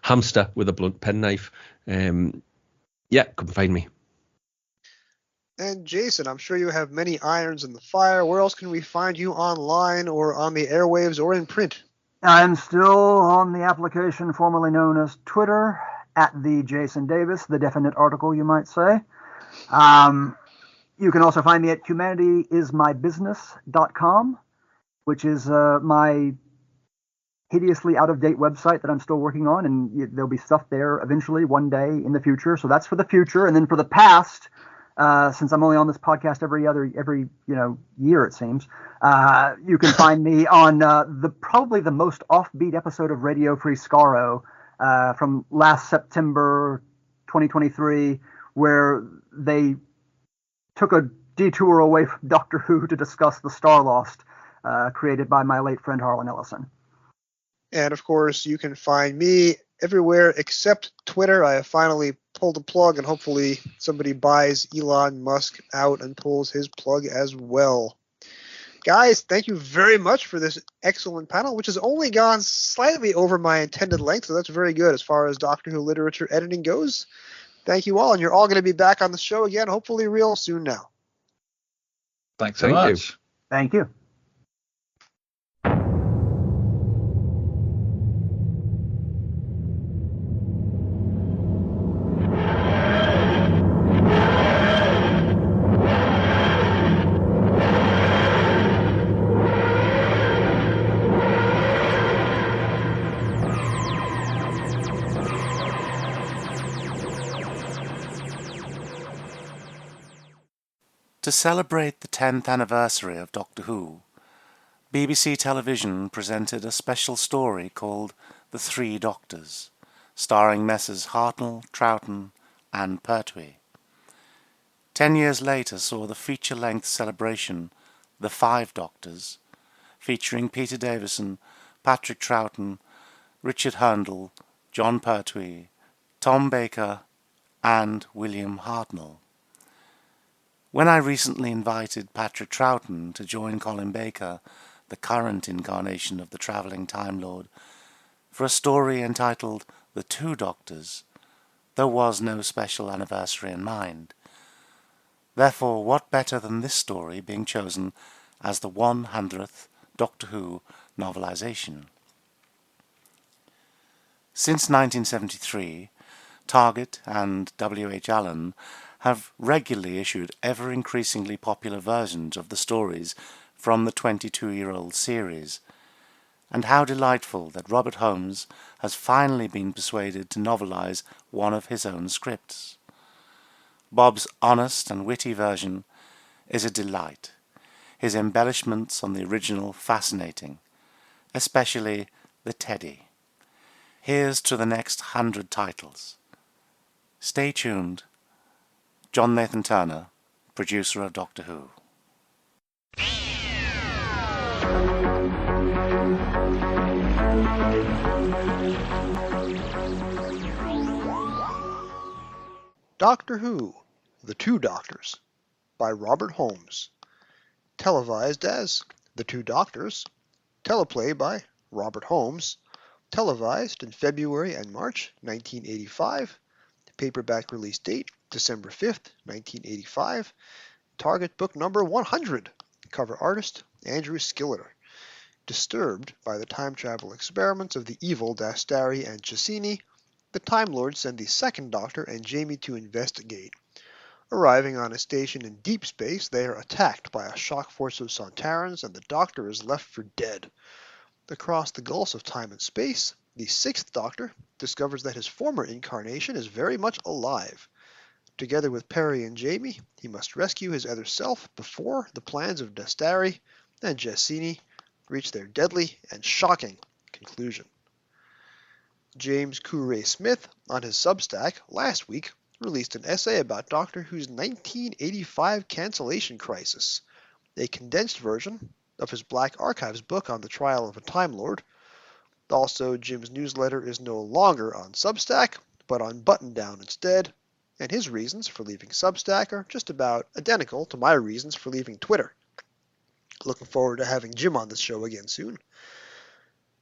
Speaker 8: Hamster with a blunt penknife. Come find me.
Speaker 3: And Jason, I'm sure you have many irons in the fire. Where else can we find you online or on the airwaves or in print?
Speaker 10: I'm still on the application formerly known as Twitter, at the Jason Davis, the definite article, you might say. You can also find me at humanityismybusiness.com, which is my hideously out-of-date website that I'm still working on, and there'll be stuff there eventually one day in the future. So that's for the future. And then for the past, since I'm only on this podcast every year, it seems, you can find me on probably the most offbeat episode of Radio Free Skaro from last September 2023, where they took a detour away from Doctor Who to discuss the Star Lost, created by my late friend Harlan Ellison.
Speaker 3: And of course, you can find me everywhere except Twitter. I have finally pulled the plug, and hopefully somebody buys Elon Musk out and pulls his plug as well. Guys, thank you very much for this excellent panel, which has only gone slightly over my intended length, so that's very good as far as Doctor Who literature editing goes. Thank you all, and you're all going to be back on the show again, hopefully real soon now.
Speaker 9: Thanks so much.
Speaker 10: Thank you.
Speaker 13: To celebrate the 10th anniversary of Doctor Who, BBC Television presented a special story called The Three Doctors, starring Messrs. Hartnell, Troughton and Pertwee. 10 years later saw the feature-length celebration The Five Doctors, featuring Peter Davison, Patrick Troughton, Richard Hurndall, John Pertwee, Tom Baker and William Hartnell. When I recently invited Patrick Troughton to join Colin Baker, the current incarnation of the travelling Time Lord, for a story entitled The Two Doctors, there was no special anniversary in mind. Therefore, what better than this story being chosen as the 100th Doctor Who novelization? Since 1973, Target and W.H. Allen have regularly issued ever-increasingly popular versions of the stories from the 22-year-old series, and how delightful that Robert Holmes has finally been persuaded to novelize one of his own scripts. Bob's honest and witty version is a delight. His embellishments on the original fascinating, especially the Teddy. Here's to the next 100 titles. Stay tuned. John Nathan Turner, producer of Doctor Who.
Speaker 3: Doctor Who, The Two Doctors, by Robert Holmes. Televised as The Two Doctors. Teleplay by Robert Holmes. Televised in February and March 1985. Paperback release date December 5th, 1985. Target book number 100. Cover artist Andrew Skilleter. Disturbed by the time travel experiments of the evil Dastari and Cassini, the Time Lords send the second Doctor and Jamie to investigate. Arriving on a station in deep space, they are attacked by a shock force of Sontarans, and the Doctor is left for dead. Across the gulfs of time and space, the sixth Doctor discovers that his former incarnation is very much alive. Together with Perry and Jamie, he must rescue his other self before the plans of Dastari and Cassini reach their deadly and shocking conclusion. James Courray Smith, on his Substack last week, released an essay about Doctor Who's 1985 cancellation crisis, a condensed version of his Black Archives book on the trial of a Time Lord. Also, Jim's newsletter is no longer on Substack, but on Button Down instead, and his reasons for leaving Substack are just about identical to my reasons for leaving Twitter. Looking forward to having Jim on this show again soon.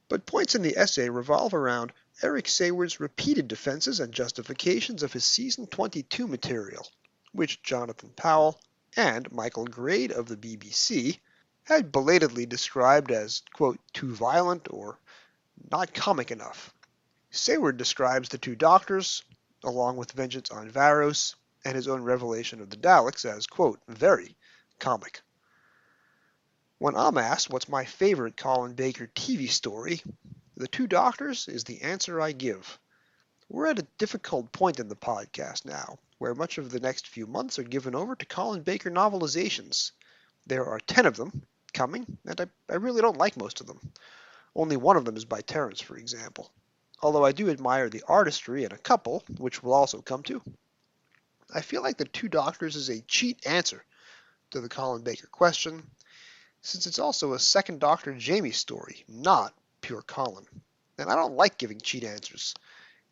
Speaker 3: But points in the essay revolve around Eric Sayward's repeated defenses and justifications of his Season 22 material, which Jonathan Powell and Michael Grade of the BBC had belatedly described as, quote, too violent or not comic enough. Sayward describes the Two Doctors, along with Vengeance on Varos and his own revelation of the Daleks, as, quote, very comic. When I'm asked what's my favorite Colin Baker TV story, The Two Doctors is the answer I give. We're at a difficult point in the podcast now, where much of the next few months are given over to Colin Baker novelizations. There are 10 of them coming, and I really don't like most of them. Only one of them is by Terence, for example. Although I do admire the artistry in a couple, which we'll also come to. I feel like The Two Doctors is a cheat answer to the Colin Baker question, since it's also a second Doctor Jamie story, not pure Colin. And I don't like giving cheat answers.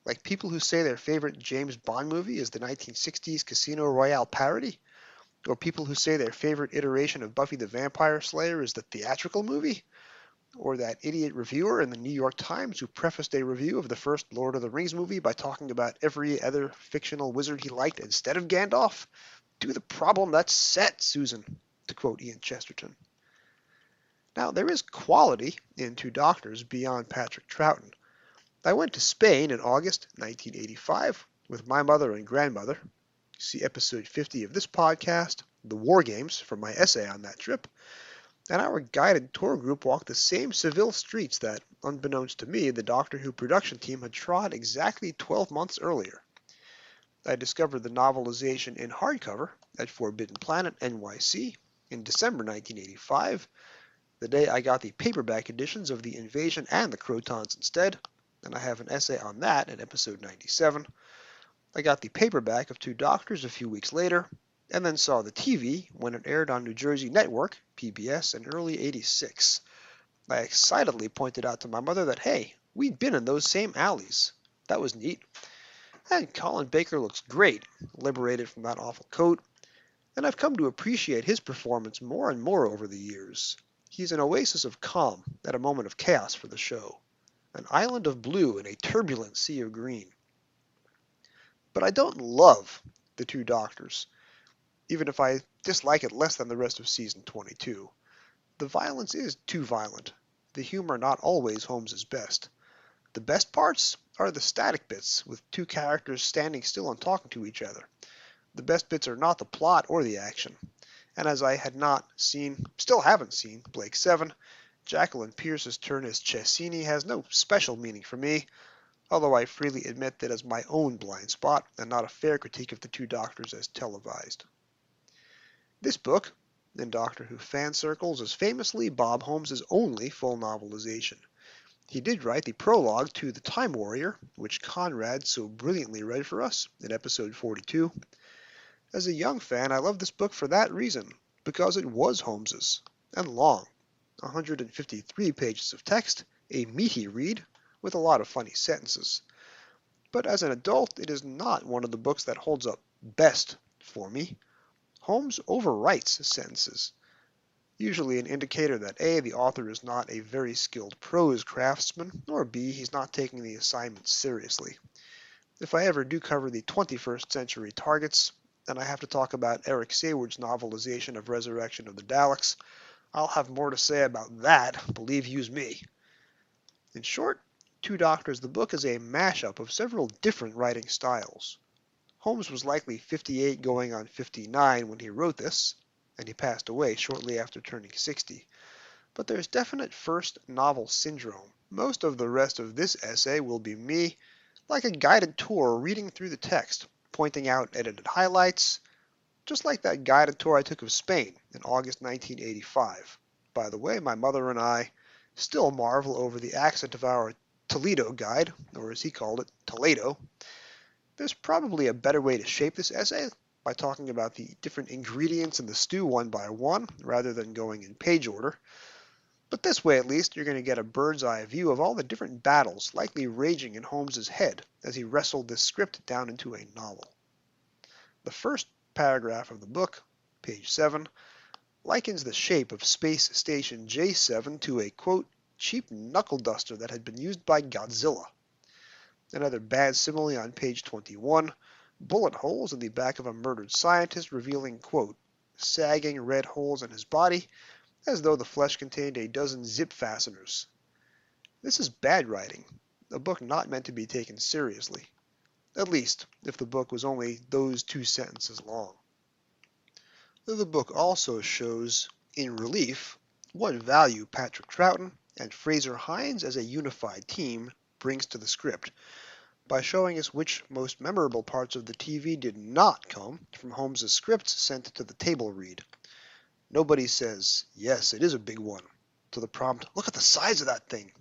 Speaker 3: Like people who say their favorite James Bond movie is the 1960s Casino Royale parody, or people who say their favorite iteration of Buffy the Vampire Slayer is the theatrical movie, or that idiot reviewer in the New York Times who prefaced a review of the first Lord of the Rings movie by talking about every other fictional wizard he liked instead of Gandalf. To the problem that's set, Susan, to quote Ian Chesterton. Now, there is quality in Two Doctors beyond Patrick Troughton. I went to Spain in August 1985 with my mother and grandmother. See episode 50 of this podcast, The War Games, for my essay on that trip. And our guided tour group walked the same Seville streets that, unbeknownst to me, the Doctor Who production team had trod exactly 12 months earlier. I discovered the novelization in hardcover at Forbidden Planet, NYC, in December 1985, the day I got the paperback editions of The Invasion and The Crotons instead, and I have an essay on that in episode 97. I got the paperback of Two Doctors a few weeks later, and then saw the TV when it aired on New Jersey Network, PBS, in early '86. I excitedly pointed out to my mother that, hey, we'd been in those same alleys. That was neat. And Colin Baker looks great, liberated from that awful coat, and I've come to appreciate his performance more and more over the years. He's an oasis of calm at a moment of chaos for the show, an island of blue in a turbulent sea of green. But I don't love The Two Doctors, even if I dislike it less than the rest of Season 22. The violence is too violent, the humor not always Holmes' best. The best parts are the static bits, with two characters standing still and talking to each other. The best bits are not the plot or the action. And as I had not seen, still haven't seen, Blake 7, Jacqueline Pierce's turn as Cassini has no special meaning for me, although I freely admit that is my own blind spot and not a fair critique of the Two Doctors as televised. This book, in Doctor Who fan circles, is famously Bob Holmes' only full novelization. He did write the prologue to The Time Warrior, which Conrad so brilliantly read for us in episode 42. As a young fan, I love this book for that reason, because it was Holmes's, and long. 153 pages of text, a meaty read, with a lot of funny sentences. But as an adult, it is not one of the books that holds up best for me. Holmes overwrites sentences, usually an indicator that A, the author is not a very skilled prose craftsman, or B, he's not taking the assignment seriously. If I ever do cover the 21st century targets, and I have to talk about Eric Sayward's novelization of Resurrection of the Daleks, I'll have more to say about that, believe you's me. In short, Two Doctors the book is a mashup of several different writing styles. Holmes was likely 58 going on 59 when he wrote this, and he passed away shortly after turning 60. But there's definite first novel syndrome. Most of the rest of this essay will be me, like a guided tour reading through the text, pointing out edited highlights, just like that guided tour I took of Spain in August 1985. By the way, my mother and I still marvel over the accent of our Toledo guide, or as he called it, Toledo. There's probably a better way to shape this essay by talking about the different ingredients in the stew one by one, rather than going in page order. But this way, at least, you're going to get a bird's eye view of all the different battles likely raging in Holmes's head as he wrestled this script down into a novel. The first paragraph of the book, page 7, likens the shape of Space Station J7 to a, quote, cheap knuckle duster that had been used by Godzilla. Another bad simile on page 21, bullet holes in the back of a murdered scientist revealing, quote, sagging red holes in his body, as though the flesh contained a dozen zip fasteners. This is bad writing, a book not meant to be taken seriously. At least, if the book was only those 2 sentences long. The book also shows, in relief, what value Patrick Troughton and Frazer Hines as a unified team brings to the script, by showing us which most memorable parts of the TV did not come from Holmes's scripts sent to the table read. Nobody says, yes, it is a big one, to the prompt, look at the size of that thing.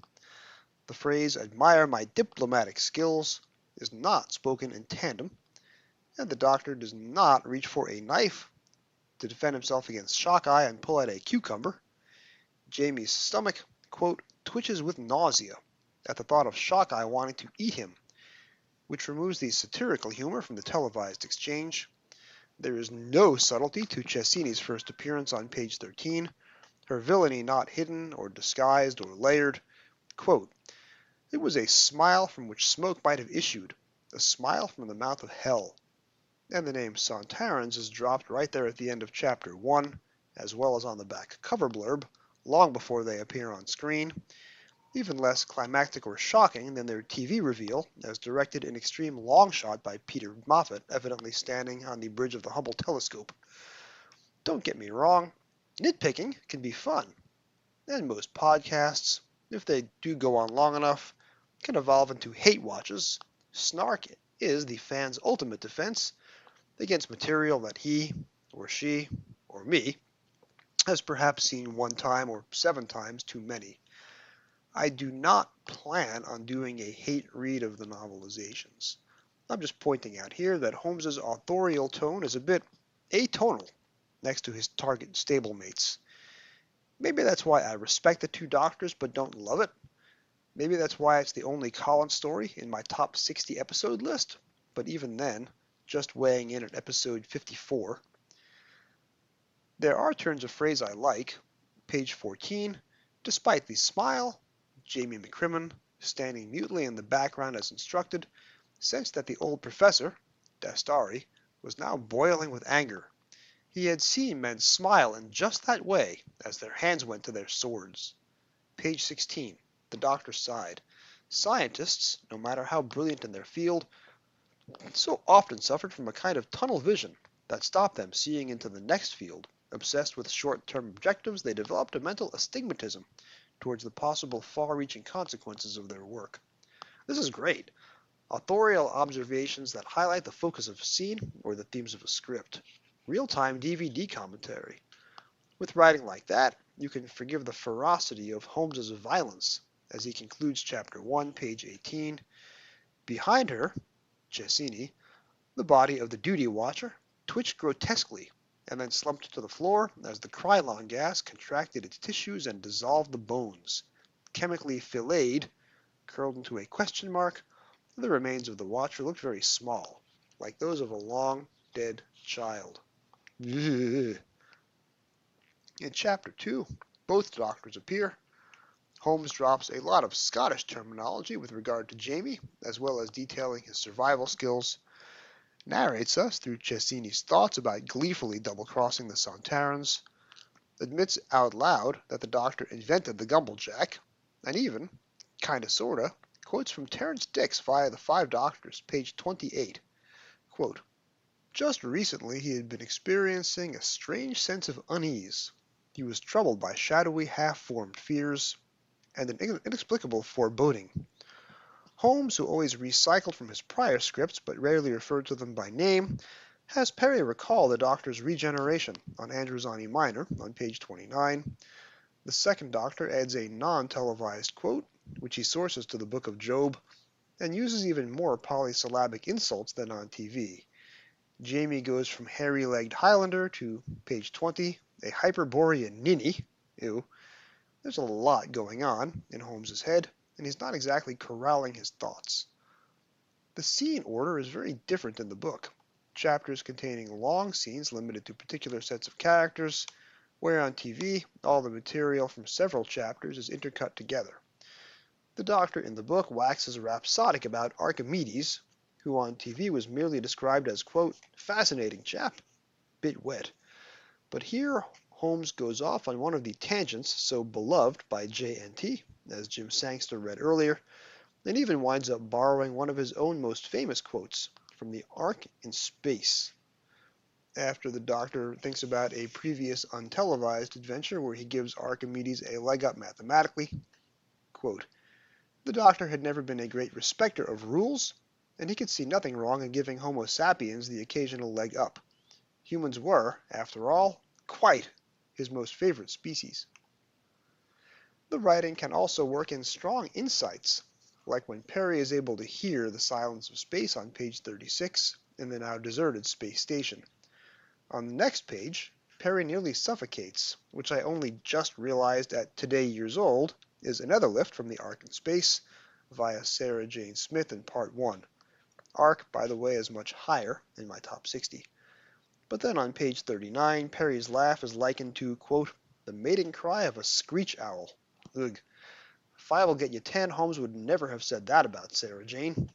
Speaker 3: The phrase, admire my diplomatic skills, is not spoken in tandem, and the Doctor does not reach for a knife to defend himself against Shockeye and pull out a cucumber. Jamie's stomach, quote, twitches with nausea at the thought of Shockeye wanting to eat him, which removes the satirical humor from the televised exchange. There is no subtlety to Chessini's first appearance on page 13, her villainy not hidden or disguised or layered. Quote, it was a smile from which smoke might have issued, a smile from the mouth of hell. And the name Sontarans is dropped right there at the end of chapter 1, as well as on the back cover blurb, long before they appear on screen. Even less climactic or shocking than their TV reveal, as directed in extreme long shot by Peter Moffat, evidently standing on the bridge of the Hubble telescope. Don't get me wrong, nitpicking can be fun, and most podcasts, if they do go on long enough, can evolve into hate watches. Snark is the fan's ultimate defense against material that he, or she, or me, has perhaps seen 1 time or 7 times too many. I do not plan on doing a hate read of the novelizations. I'm just pointing out here that Holmes's authorial tone is a bit atonal next to his target stablemates. Maybe that's why I respect the Two Doctors but don't love it. Maybe that's why it's the only Collins story in my top 60 episode list, but even then, just weighing in at episode 54. There are turns of phrase I like. Page 14, despite the smile, Jamie McCrimmon, standing mutely in the background as instructed, sensed that the old professor, Dastari, was now boiling with anger. He had seen men smile in just that way as their hands went to their swords. Page 16, the Doctor sighed. Scientists, no matter how brilliant in their field, so often suffered from a kind of tunnel vision that stopped them seeing into the next field. Obsessed with short-term objectives, they developed a mental astigmatism towards the possible far-reaching consequences of their work. This is great. Authorial observations that highlight the focus of a scene or the themes of a script. Real-time DVD commentary. With writing like that, you can forgive the ferocity of Holmes's violence, as he concludes Chapter 1, page 18. Behind her, Cecchini, the body of the duty watcher, twitched grotesquely and then slumped to the floor as the Krylon gas contracted its tissues and dissolved the bones. Chemically filleted, curled into a question mark, the remains of the watcher looked very small, like those of a long dead child. In Chapter 2, both doctors appear. Holmes drops a lot of Scottish terminology with regard to Jamie, as well as detailing his survival skills. Narrates us through Cecchini's thoughts about gleefully double-crossing the Sontarans. Admits out loud that the doctor invented the Gumblejack, and even, kinda sorta, quotes from Terence Dix via the Five Doctors, page 28. Quote, just recently he had been experiencing a strange sense of unease. He was troubled by shadowy, half-formed fears and an inexplicable foreboding. Holmes, who always recycled from his prior scripts but rarely referred to them by name, has Perry recall the Doctor's regeneration on Androzani Minor on page 29. The second Doctor adds a non-televised quote, which he sources to the Book of Job, and uses even more polysyllabic insults than on TV. Jamie goes from hairy-legged Highlander to, page 20, a Hyperborean ninny. Ew. There's a lot going on in Holmes's head, and he's not exactly corralling his thoughts. The scene order is very different in the book. Chapters containing long scenes limited to particular sets of characters, where on TV, all the material from several chapters is intercut together. The Doctor in the book waxes rhapsodic about Archimedes, who on TV was merely described as, quote, fascinating chap, bit wet. But here, Holmes goes off on one of the tangents so beloved by JNT, as Jim Sangster read earlier, and even winds up borrowing one of his own most famous quotes from the Ark in Space. After the Doctor thinks about a previous untelevised adventure where he gives Archimedes a leg up mathematically, quote, the Doctor had never been a great respecter of rules, and he could see nothing wrong in giving Homo sapiens the occasional leg up. Humans were, after all, quite his most favorite species. The writing can also work in strong insights, like when Perry is able to hear the silence of space on page 36 in the now deserted space station. On the next page, Perry nearly suffocates, which I only just realized at today years old is another lift from the Ark in Space via Sarah Jane Smith in Part 1. Ark, by the way, is much higher in my top 60. But then on page 39, Perry's laugh is likened to, quote, the mating cry of a screech owl. Ugh. 5 will get you 10, Holmes would never have said that about Sarah Jane.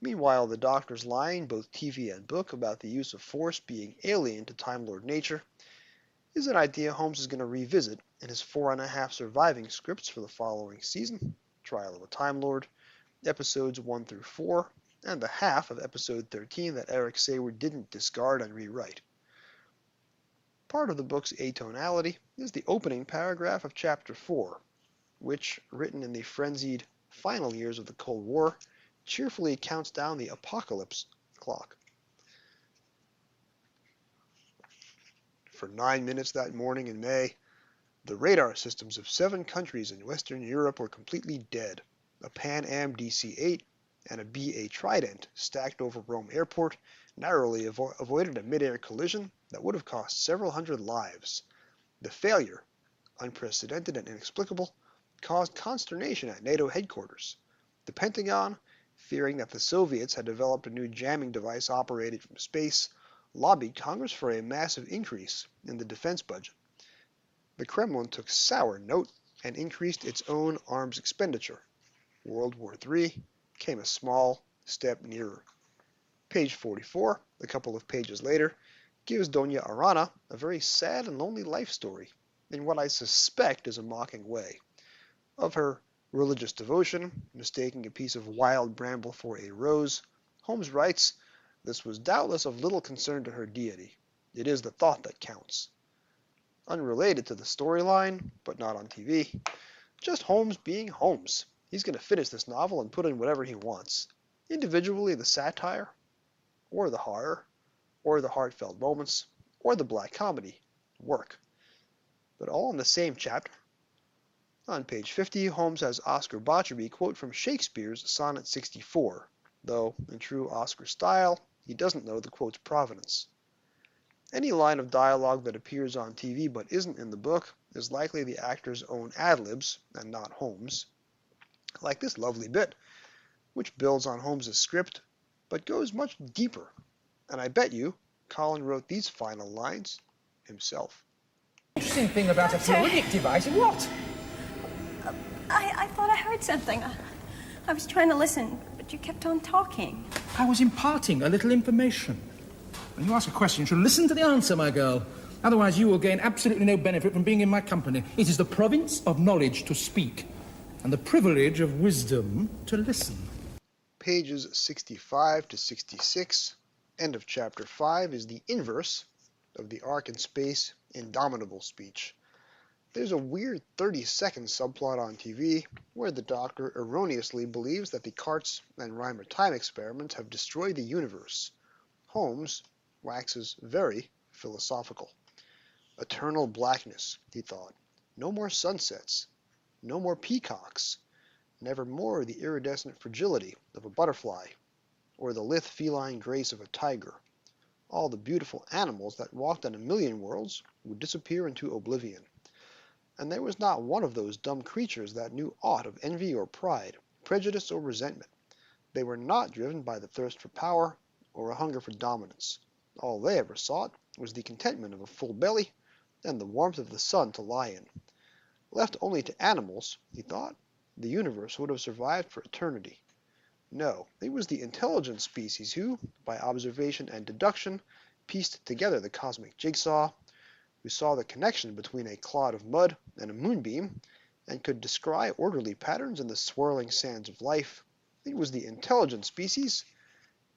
Speaker 3: Meanwhile, the Doctor's line, both TV and book, about the use of force being alien to Time Lord nature is an idea Holmes is going to revisit in his 4.5 surviving scripts for the following season, Trial of a Time Lord, episodes 1 through 4, and the half of episode 13 that Eric Sayward didn't discard and rewrite. Part of the book's atonality is the opening paragraph of Chapter 4, which, written in the frenzied final years of the Cold War, cheerfully counts down the apocalypse clock. For 9 minutes that morning in May, the radar systems of 7 countries in Western Europe were completely dead. A Pan Am DC-8 and a BA Trident stacked over Rome Airport narrowly avoided a mid-air collision that would have cost several hundred lives. The failure, unprecedented and inexplicable, caused consternation at NATO headquarters. The Pentagon, fearing that the Soviets had developed a new jamming device operated from space, lobbied Congress for a massive increase in the defense budget. The Kremlin took sour note and increased its own arms expenditure. World War III came a small step nearer. Page 44, a couple of pages later, gives Doña Arana a very sad and lonely life story, in what I suspect is a mocking way. Of her religious devotion, mistaking a piece of wild bramble for a rose, Holmes writes, this was doubtless of little concern to her deity. It is the thought that counts. Unrelated to the storyline, but not on TV, just Holmes being Holmes, He's going to finish this novel and put in whatever he wants. Individually, the satire, or the horror, or the heartfelt moments, or the black comedy work. But all in the same chapter. On page 50, Holmes has Oscar Botcherby quote from Shakespeare's Sonnet 64, though, in true Oscar style, he doesn't know the quote's provenance. Any line of dialogue that appears on TV but isn't in the book is likely the actor's own ad-libs and not Holmes. Like this lovely bit, which builds on Holmes's script, but goes much deeper. And I bet you Colin wrote these final lines himself.
Speaker 14: Interesting thing about a fluidic device, what?
Speaker 15: I thought I heard something. I was trying to listen, but you kept on talking.
Speaker 14: I was imparting a little information. When you ask a question, you should listen to the answer, my girl. Otherwise, you will gain absolutely no benefit from being in my company. It is the province of knowledge to speak, and the privilege of wisdom to listen.
Speaker 3: Pages 65 to 66, end of chapter 5, is the inverse of the arc in space Indomitable speech. There's a weird 30-second subplot on TV where the Doctor erroneously believes that the Carts and Reimer time experiments have destroyed the universe. Holmes waxes very philosophical. Eternal blackness, he thought. No more sunsets. No more peacocks. Never more the iridescent fragility of a butterfly, or the lithe feline grace of a tiger. All the beautiful animals that walked on a million worlds would disappear into oblivion. And there was not one of those dumb creatures that knew aught of envy or pride, prejudice or resentment. They were not driven by the thirst for power or a hunger for dominance. All they ever sought was the contentment of a full belly and the warmth of the sun to lie in. Left only to animals, he thought, the universe would have survived for eternity. No, it was the intelligent species who, by observation and deduction, pieced together the cosmic jigsaw, who saw the connection between a clod of mud and a moonbeam, and could descry orderly patterns in the swirling sands of life. It was the intelligent species,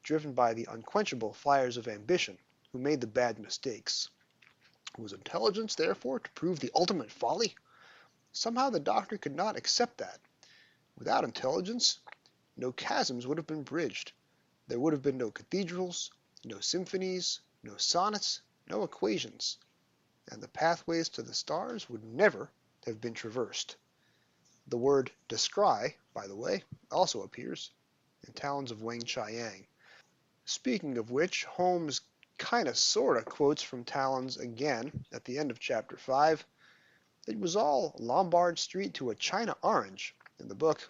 Speaker 3: driven by the unquenchable fires of ambition, who made the bad mistakes. Was intelligence, therefore, to prove the ultimate folly? Somehow the Doctor could not accept that. Without intelligence, no chasms would have been bridged. There would have been no cathedrals, no symphonies, no sonnets, no equations. And the pathways to the stars would never have been traversed. The word descry, by the way, also appears in Talons of Wang Chiang. Speaking of which, Holmes kinda sorta quotes from Talons again at the end of chapter 5. It was all Lombard Street to a China orange in the book.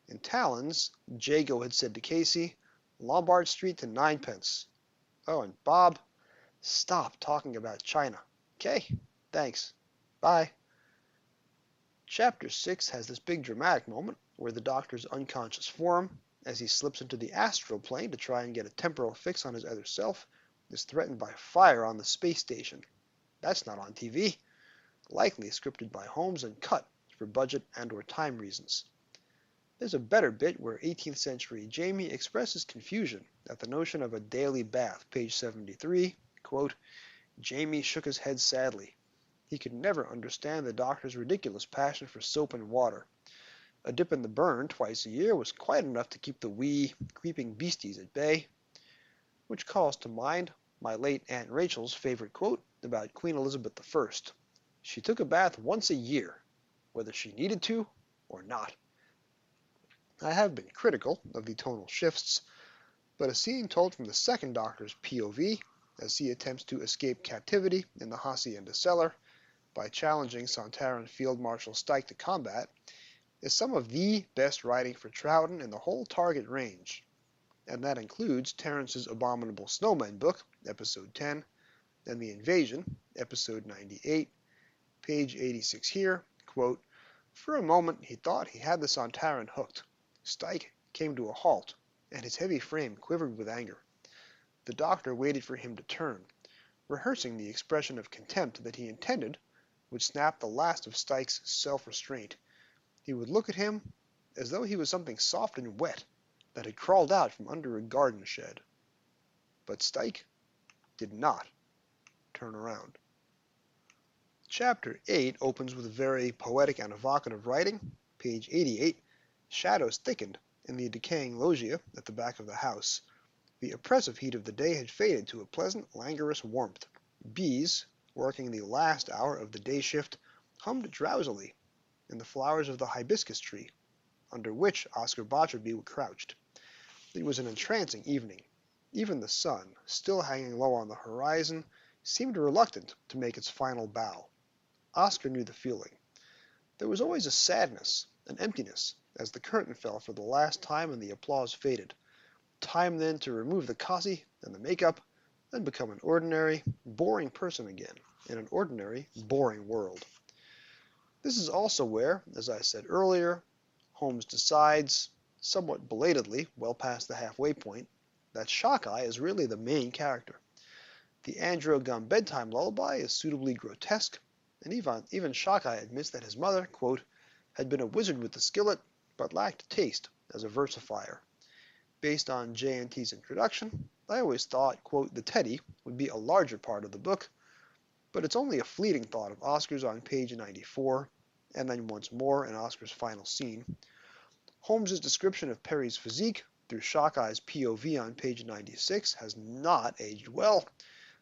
Speaker 3: In Talons, Jago had said to Casey, Lombard Street to ninepence. Oh, and Bob, stop talking about China. Okay, thanks. Bye. Chapter 6 has this big dramatic moment where the Doctor's unconscious form, as he slips into the astral plane to try and get a temporal fix on his other self, is threatened by fire on the space station. That's not on TV. Likely scripted by Holmes and cut for budget and or time reasons. There's a better bit where 18th century Jamie expresses confusion at the notion of a daily bath, page 73, quote, Jamie shook his head sadly. He could never understand the Doctor's ridiculous passion for soap and water. A dip in the burn twice a year was quite enough to keep the wee, creeping beasties at bay. Which calls to mind my late Aunt Rachel's favorite quote about Queen Elizabeth I. She took a bath once a year, whether she needed to or not. I have been critical of the tonal shifts, but a scene told from the second Doctor's POV, as he attempts to escape captivity in the Hacienda cellar by challenging Sontaran Field Marshal Stike to combat, is some of the best writing for Troughton in the whole Target range, and that includes Terrence's Abominable Snowmen book, episode 10, and The Invasion, episode 98, page 86 here, quote, for a moment he thought he had the Sontaran hooked. Stike came to a halt, and his heavy frame quivered with anger. The Doctor waited for him to turn, rehearsing the expression of contempt that he intended would snap the last of Stike's self-restraint. He would look at him as though he was something soft and wet that had crawled out from under a garden shed. But Stike did not turn around. Chapter 8 opens with very poetic and evocative writing, page 88, Shadows thickened in the decaying loggia at the back of the house. The oppressive heat of the day had faded to a pleasant, languorous warmth. Bees, working the last hour of the day shift, hummed drowsily in the flowers of the hibiscus tree, under which Oscar Botcherby crouched. It was an entrancing evening. Even the sun, still hanging low on the horizon, seemed reluctant to make its final bow. Oscar knew the feeling. There was always a sadness, an emptiness, as the curtain fell for the last time and the applause faded. Time then to remove the cozy and the makeup, and become an ordinary, boring person again, in an ordinary, boring world. This is also where, as I said earlier, Holmes decides, somewhat belatedly, well past the halfway point, that Shockeye is really the main character. The Andro Gum bedtime lullaby is suitably grotesque, and even Shockeye admits that his mother, quote, had been a wizard with the skillet, but lacked taste as a versifier. Based on J&T's introduction, I always thought, quote, the Teddy would be a larger part of the book, but it's only a fleeting thought of Oscar's on page 94, and then once more in Oscar's final scene. Holmes's description of Perry's physique through Shockeye's POV on page 96 has not aged well,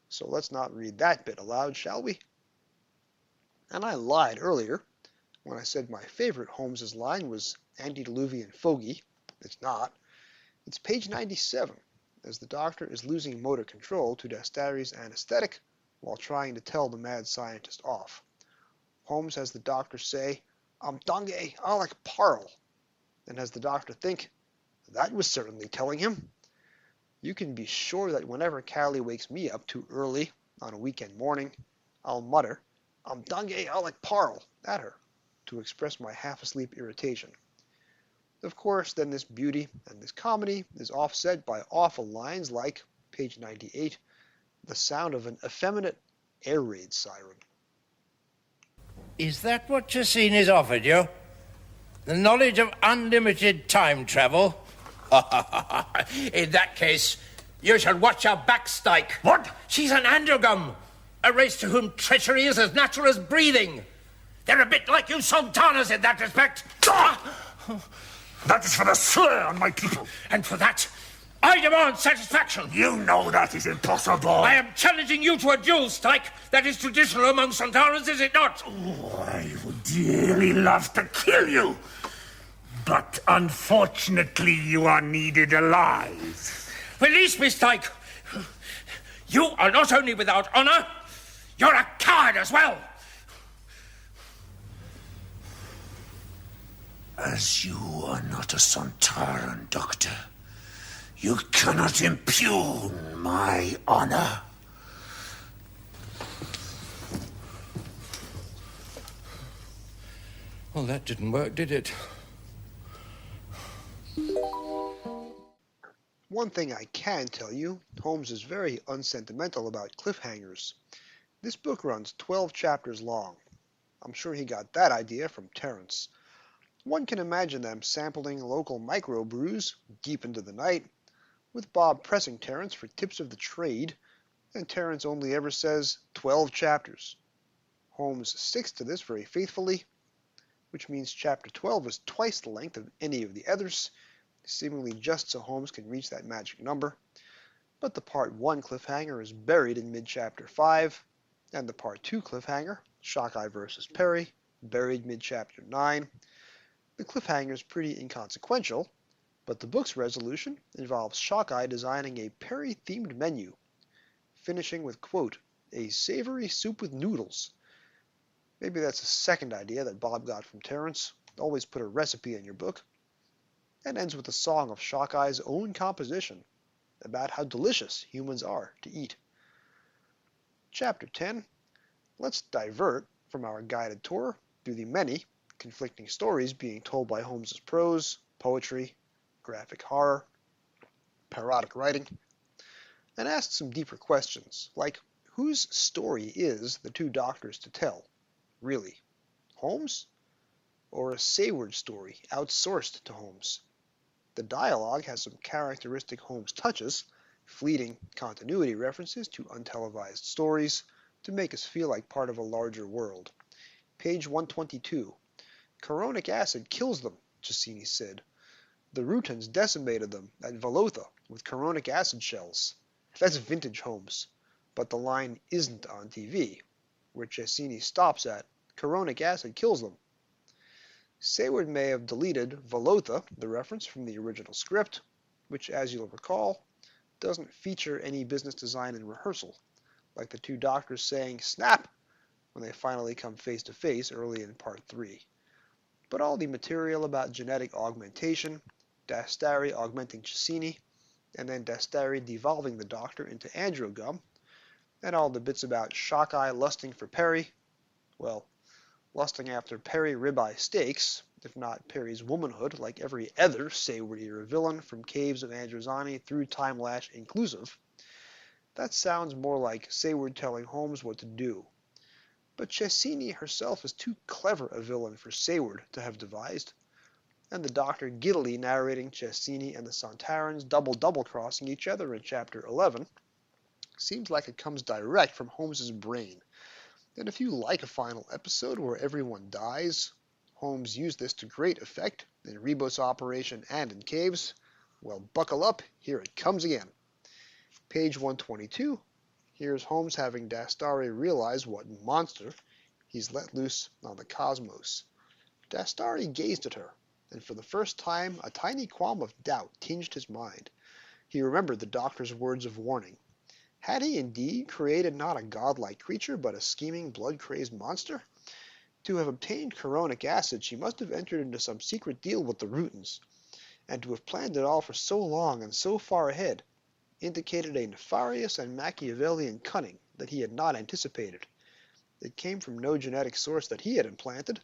Speaker 3: so let's not read that bit aloud, shall we? And I lied earlier when I said my favorite Holmes's line was antediluvian fogey. It's not. It's page 97, as the doctor is losing motor control to Dastari's anesthetic while trying to tell the mad scientist off. Holmes has the doctor say, "I'm Dange, I like Parl," and has the doctor think, that was certainly telling him. You can be sure that whenever Callie wakes me up too early on a weekend morning, I'll mutter, "I'm Dange, I like Parl," at her, to express my half-asleep irritation. Of course, then this beauty and this comedy is offset by awful lines like, page 98, the sound of an effeminate air raid siren.
Speaker 16: Is that what your scene is offered you? The knowledge of unlimited time travel? In that case, you should watch your back, Stike. What? She's an androgum, a race to whom treachery is as natural as breathing. They're a bit like you sultanas in that respect.
Speaker 1: That is for the slur on my people.
Speaker 16: And for that, I demand satisfaction.
Speaker 1: You know that is impossible.
Speaker 16: I am challenging you to a duel, Stike. That is traditional among sultanas, is it not?
Speaker 1: Oh, I would dearly love to kill you. But unfortunately, you are needed alive.
Speaker 16: Release me, Stike. You are not only without honor, you're a coward as well.
Speaker 1: As you are not a Sontaran, Doctor, you cannot impugn my honor.
Speaker 16: Well, that didn't work, did it?
Speaker 3: One thing I can tell you, Holmes is very unsentimental about cliffhangers. This book runs 12 chapters long. I'm sure he got that idea from Terence. One can imagine them sampling local microbrews deep into the night, with Bob pressing Terence for tips of the trade, and Terence only ever says 12 chapters. Holmes sticks to this very faithfully, which means chapter 12 is twice the length of any of the others, seemingly just so Holmes can reach that magic number. But the Part 1 cliffhanger is buried in mid-chapter 5, and the Part 2 cliffhanger, Shockeye vs. Perry, buried mid-chapter 9. The cliffhanger is pretty inconsequential, but the book's resolution involves Shockeye designing a Perry-themed menu, finishing with, quote, a savory soup with noodles. Maybe that's a second idea that Bob got from Terence. Always put a recipe in your book. And ends with a song of Shockeye's own composition about how delicious humans are to eat. Chapter 10. Let's divert from our guided tour through the many conflicting stories being told by Holmes's prose, poetry, graphic horror, parodic writing, and ask some deeper questions, like whose story is the two doctors to tell, really? Holmes? Or a Sayward story outsourced to Holmes? The dialogue has some characteristic Holmes touches, fleeting continuity references to untelevised stories, to make us feel like part of a larger world. Page 122. Coronic acid kills them, Cassini said. The Routons decimated them at Valotha with coronic acid shells. That's vintage Holmes. But the line isn't on TV. Where Cassini stops at, coronic acid kills them. Sayward may have deleted Valotha, the reference from the original script, which, as you'll recall, doesn't feature any business design in rehearsal, like the two doctors saying snap when they finally come face to face early in part 3. But all the material about genetic augmentation, Dastari augmenting Cassini, and then Dastari devolving the doctor into Androgum, and all the bits about Shockeye lusting for Perry, well, lusting after Perry ribeye steaks, if not Perry's womanhood, like every other Sayward-era villain from Caves of Androzani through Time Lash inclusive. That sounds more like Sayward telling Holmes what to do. But Cassini herself is too clever a villain for Sayward to have devised, and the Doctor giddily narrating Cassini and the Sontarans double-crossing each other in Chapter 11 seems like it comes direct from Holmes's brain. And if you like a final episode where everyone dies, Holmes used this to great effect in Rebus Operation and in Caves, well, buckle up, here it comes again. Page 122, here's Holmes having Dastari realize what monster he's let loose on the cosmos. Dastari gazed at her, and for the first time a tiny qualm of doubt tinged his mind. He remembered the Doctor's words of warning. Had he indeed created not a godlike creature, but a scheming, blood-crazed monster? To have obtained coronic acid, she must have entered into some secret deal with the Routons, and to have planned it all for so long and so far ahead indicated a nefarious and Machiavellian cunning that he had not anticipated. It came from no genetic source that he had implanted,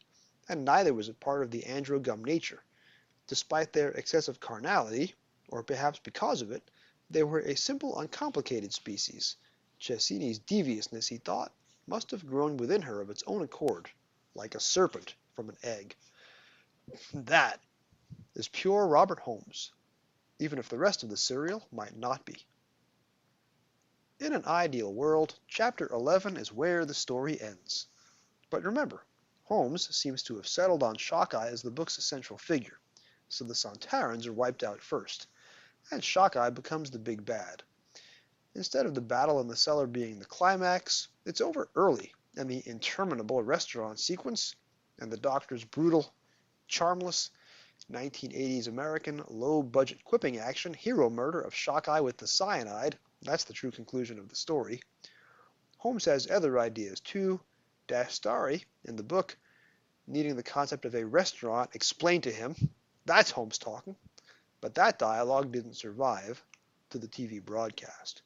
Speaker 3: and neither was it part of the Androgum nature. Despite their excessive carnality, or perhaps because of it, they were a simple, uncomplicated species. Cassini's deviousness, he thought, must have grown within her of its own accord, like a serpent from an egg. That is pure Robert Holmes, even if the rest of the serial might not be. In an ideal world, Chapter 11 is where the story ends. But remember, Holmes seems to have settled on Shockeye as the book's central figure, so the Sontarans are wiped out first, and Shockeye becomes the big bad. Instead of the battle in the cellar being the climax, it's over early, and the interminable restaurant sequence, and the Doctor's brutal, charmless, 1980s American low-budget quipping action hero murder of Shockeye with the cyanide, that's the true conclusion of the story. Holmes has other ideas too. Dastari, in the book, needing the concept of a restaurant explained to him, that's Holmes talking. But that dialogue didn't survive to the TV broadcast.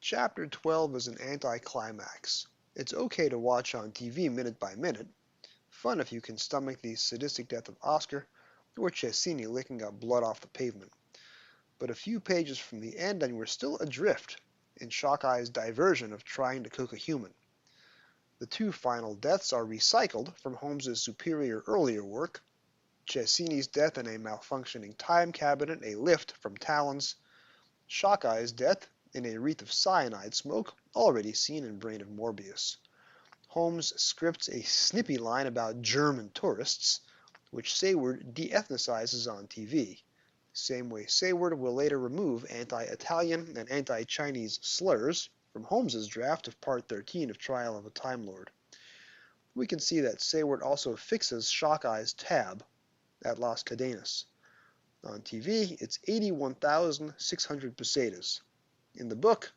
Speaker 3: Chapter 12 is an anticlimax. It's okay to watch on TV minute by minute. Fun if you can stomach the sadistic death of Oscar, or Cassini licking up blood off the pavement. But a few pages from the end and we're still adrift in Shockeye's diversion of trying to cook a human. The two final deaths are recycled from Holmes's superior earlier work, Cassini's death in a malfunctioning time cabinet, a lift from Talons, Shockeye's death in a wreath of cyanide smoke, already seen in Brain of Morbius. Holmes scripts a snippy line about German tourists, which Sayward de-ethnicizes on TV, same way Sayward will later remove anti-Italian and anti-Chinese slurs from Holmes's draft of Part 13 of Trial of a Time Lord. We can see that Sayward also fixes Shockeye's tab at Las Cadenas. On TV, it's 81,600 pesetas. In the book,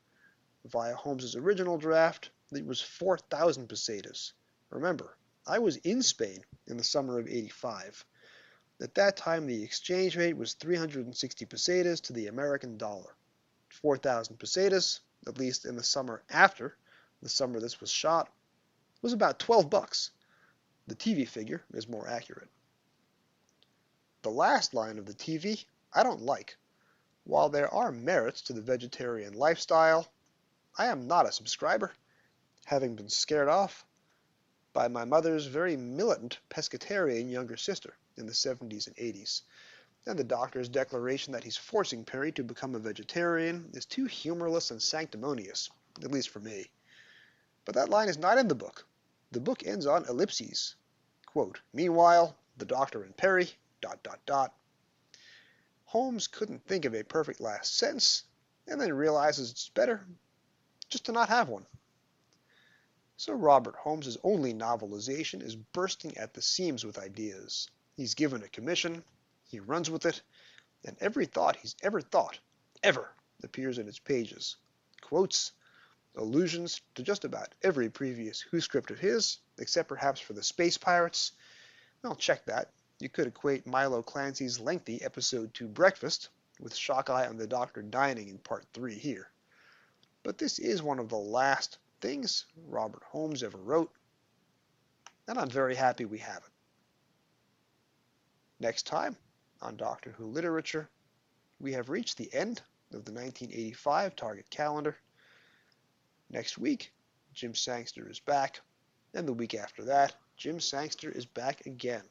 Speaker 3: via Holmes's original draft, it was 4,000 pesetas. Remember, I was in Spain in the summer of '85. At that time, the exchange rate was 360 pesetas to the American dollar. 4,000 pesetas, at least in the summer after the summer this was shot, was about $12. The TV figure is more accurate. The last line of the TV I don't like. While there are merits to the vegetarian lifestyle, I am not a subscriber, having been scared off by my mother's very militant pescatarian younger sister in the 70s and 80s, and the Doctor's declaration that he's forcing Perry to become a vegetarian is too humorless and sanctimonious, at least for me. But that line is not in the book. The book ends on ellipses. Quote, meanwhile, The Doctor and Perry, ... Holmes couldn't think of a perfect last sentence, and then realizes it's better just to not have one. So Robert Holmes's only novelization is bursting at the seams with ideas. He's given a commission, he runs with it, and every thought he's ever thought, ever, appears in its pages. Quotes, allusions to just about every previous Who script of his, except perhaps for the Space Pirates. Well, check that. You could equate Milo Clancy's lengthy Episode 2 breakfast with Shockeye and the Doctor dining in Part 3 here. But this is one of the last things Robert Holmes ever wrote, and I'm very happy we have it. Next time on Doctor Who Literature, we have reached the end of the 1985 Target calendar. Next week, Jim Sangster is back, and the week after that, Jim Sangster is back again.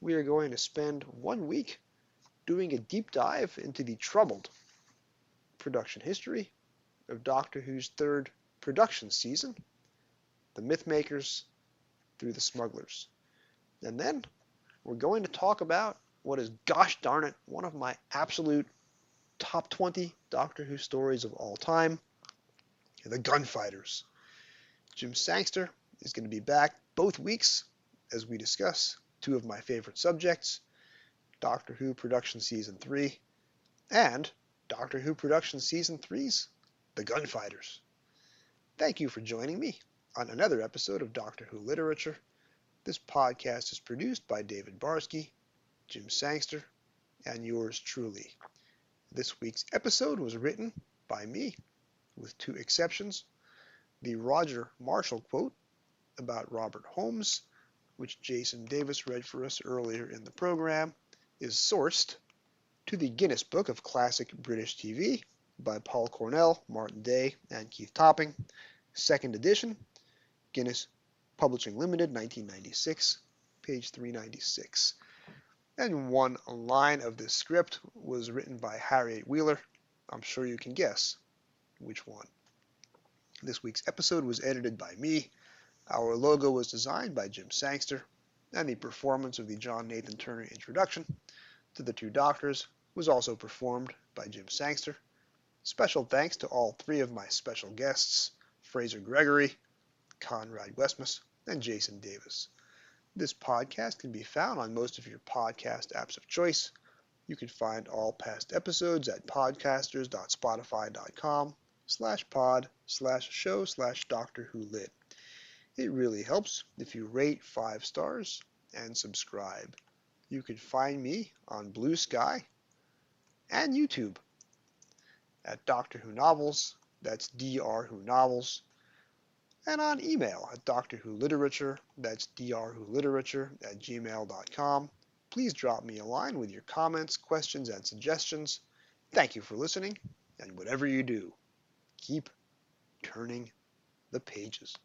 Speaker 3: We are going to spend 1 week doing a deep dive into the troubled production history of Doctor Who's third production season, the Mythmakers through the Smugglers. And then we're going to talk about what is, gosh darn it, one of my absolute top 20 Doctor Who stories of all time, the Gunfighters. Jim Sangster is going to be back both weeks as we discuss two of my favorite subjects, Doctor Who Production Season 3 and Doctor Who Production Season 3's The Gunfighters. Thank you for joining me on another episode of Doctor Who Literature. This podcast is produced by David Barsky, Jim Sangster, and yours truly. This week's episode was written by me, with two exceptions. The Roger Marshall quote about Robert Holmes, which Jason Davis read for us earlier in the program, is sourced to the Guinness Book of Classic British TV by Paul Cornell, Martin Day, and Keith Topping. Second edition, Guinness Publishing Limited, 1996, page 396. And one line of this script was written by Harriet Wheeler. I'm sure you can guess which one. This week's episode was edited by me. Our logo was designed by Jim Sangster, and the performance of the John Nathan Turner introduction to the Two Doctors was also performed by Jim Sangster. Special thanks to all three of my special guests, Frazer Gregory, Conrad Westmaas, and Jason Davis. This podcast can be found on most of your podcast apps of choice. You can find all past episodes at podcasters.spotify.com/pod/show/Doctor Who Lit. It really helps if you rate 5 stars and subscribe. You can find me on Blue Sky and YouTube at Doctor Who Novels, that's Dr. Who Novels, and on email at Doctor Who Literature, that's drwholiterature@gmail.com. Please drop me a line with your comments, questions, and suggestions. Thank you for listening, and whatever you do, keep turning the pages.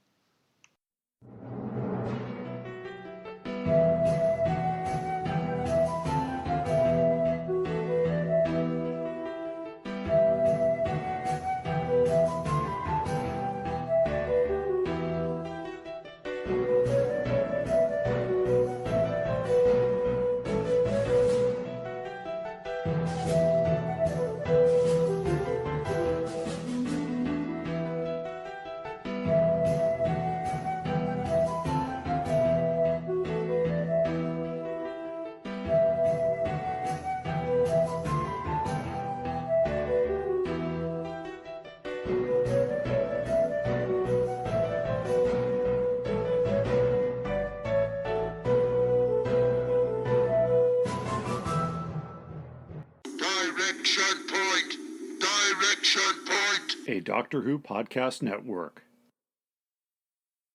Speaker 2: A Doctor Who Podcast Network.